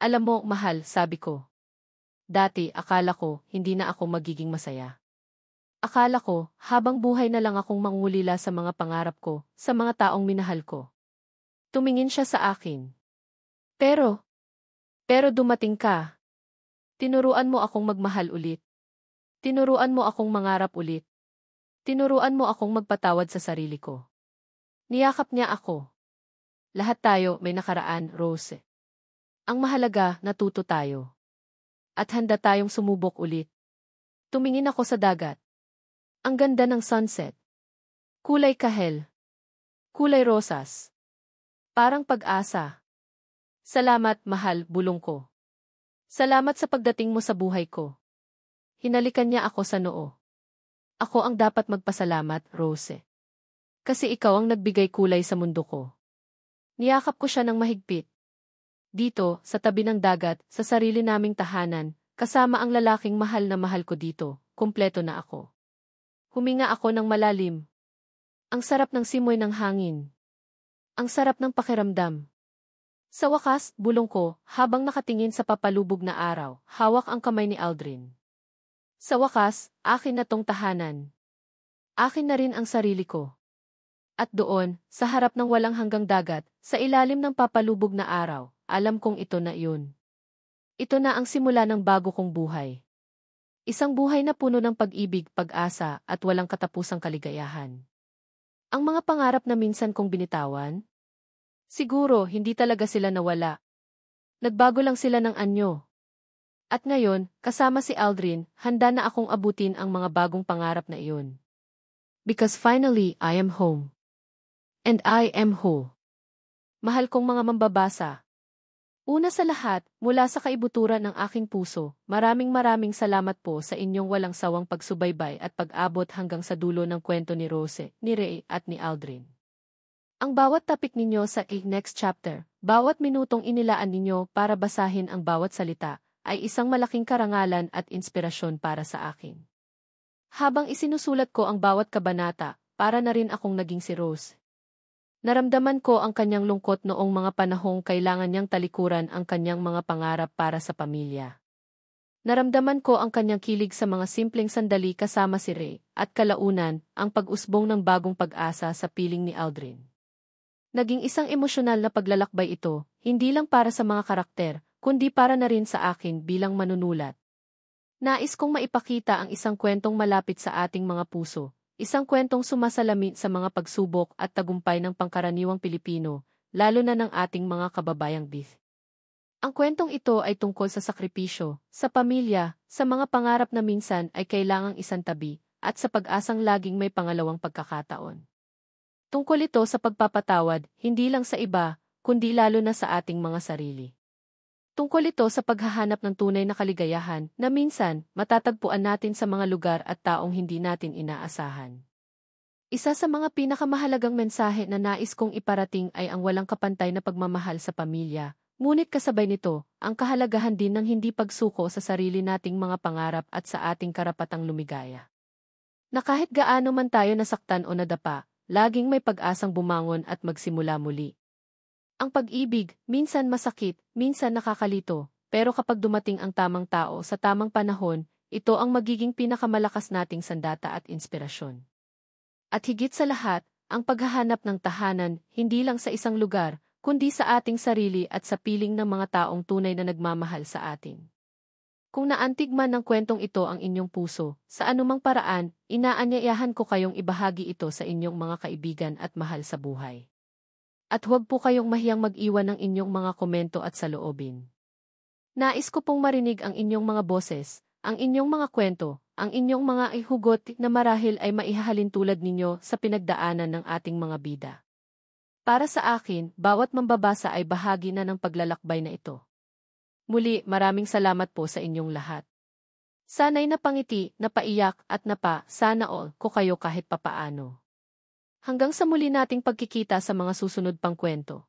Alam mo, mahal, sabi ko. Dati, akala ko, hindi na ako magiging masaya. Akala ko, habang buhay na lang akong mangulila sa mga pangarap ko, sa mga taong minahal ko. Tumingin siya sa akin. Pero dumating ka. Tinuruan mo akong magmahal ulit. Tinuruan mo akong mangarap ulit. Tinuruan mo akong magpatawad sa sarili ko. Niyakap niya ako. Lahat tayo may nakaraan, Rose. Ang mahalaga, natuto tayo. At handa tayong sumubok ulit. Tumingin ako sa dagat. Ang ganda ng sunset. Kulay kahel. Kulay rosas. Parang pag-asa. Salamat, mahal, bulong ko. Salamat sa pagdating mo sa buhay ko. Hinalikan niya ako sa noo. Ako ang dapat magpasalamat, Rose. Kasi ikaw ang nagbigay kulay sa mundo ko. Niyakap ko siya ng mahigpit. Dito, sa tabi ng dagat, sa sarili naming tahanan, kasama ang lalaking mahal na mahal ko dito, kumpleto na ako. Huminga ako ng malalim. Ang sarap ng simoy ng hangin. Ang sarap ng pakiramdam. Sa wakas, bulong ko, habang nakatingin sa papalubog na araw, hawak ang kamay ni Aldrin. Sa wakas, akin na tong tahanan. Akin na rin ang sarili ko. At doon, sa harap ng walang hanggang dagat, sa ilalim ng papalubog na araw, alam kong ito na iyon. Ito na ang simula ng bago kong buhay. Isang buhay na puno ng pag-ibig, pag-asa, at walang katapusang kaligayahan. Ang mga pangarap na minsan kong binitawan? Siguro, hindi talaga sila nawala. Nagbago lang sila ng anyo. At ngayon, kasama si Aldrin, handa na akong abutin ang mga bagong pangarap na iyon. Because finally, I am home. And I am whole. Mahal kong mga mambabasa. Una sa lahat, mula sa kaibuturan ng aking puso, maraming salamat po sa inyong walang sawang pagsubaybay at pag-abot hanggang sa dulo ng kwento ni Rose, ni Ray at ni Aldrin. Ang bawat topic ninyo sa next chapter, bawat minutong inilaan ninyo para basahin ang bawat salita, ay isang malaking karangalan at inspirasyon para sa akin. Habang isinusulat ko ang bawat kabanata, para na rin akong naging si Rose. Naramdaman ko ang kanyang lungkot noong mga panahong kailangan niyang talikuran ang kanyang mga pangarap para sa pamilya. Naramdaman ko ang kanyang kilig sa mga simpleng sandali kasama si Ray, at kalaunan, ang pag-usbong ng bagong pag-asa sa piling ni Aldrin. Naging isang emosyonal na paglalakbay ito, hindi lang para sa mga karakter, kundi para na rin sa akin bilang manunulat. Nais kong maipakita ang isang kwentong malapit sa ating mga puso. Isang kwentong sumasalamin sa mga pagsubok at tagumpay ng pangkaraniwang Pilipino, lalo na ng ating mga kababayang Bith. Ang kwentong ito ay tungkol sa sakripisyo, sa pamilya, sa mga pangarap na minsan ay kailangang isantabi, at sa pag-asang laging may pangalawang pagkakataon. Tungkol ito sa pagpapatawad, hindi lang sa iba, kundi lalo na sa ating mga sarili. Tungkol ito sa paghahanap ng tunay na kaligayahan na minsan matatagpuan natin sa mga lugar at taong hindi natin inaasahan. Isa sa mga pinakamahalagang mensahe na nais kong iparating ay ang walang kapantay na pagmamahal sa pamilya, ngunit kasabay nito, ang kahalagahan din ng hindi pagsuko sa sarili nating mga pangarap at sa ating karapatang lumigaya. Na kahit gaano man tayo nasaktan o nadapa, laging may pag-asang bumangon at magsimula muli. Ang pag-ibig, minsan masakit, minsan nakakalito, pero kapag dumating ang tamang tao sa tamang panahon, ito ang magiging pinakamalakas nating sandata at inspirasyon. At higit sa lahat, ang paghahanap ng tahanan, hindi lang sa isang lugar, kundi sa ating sarili at sa piling ng mga taong tunay na nagmamahal sa atin. Kung naantig man ng kwentong ito ang inyong puso, sa anumang paraan, inaanyayahan ko kayong ibahagi ito sa inyong mga kaibigan at mahal sa buhay. At huwag po kayong mahiyang mag-iwan ng inyong mga komento at saloobin. Nais ko pong marinig ang inyong mga boses, ang inyong mga kwento, ang inyong mga ihugot na marahil ay maihahalin tulad ninyo sa pinagdaanan ng ating mga bida. Para sa akin, bawat mambabasa ay bahagi na ng paglalakbay na ito. Muli, maraming salamat po sa inyong lahat. Sana'y napangiti, napaiyak at sana all ko kayo kahit papaano. Hanggang sa muli nating pagkikita sa mga susunod pang kwento.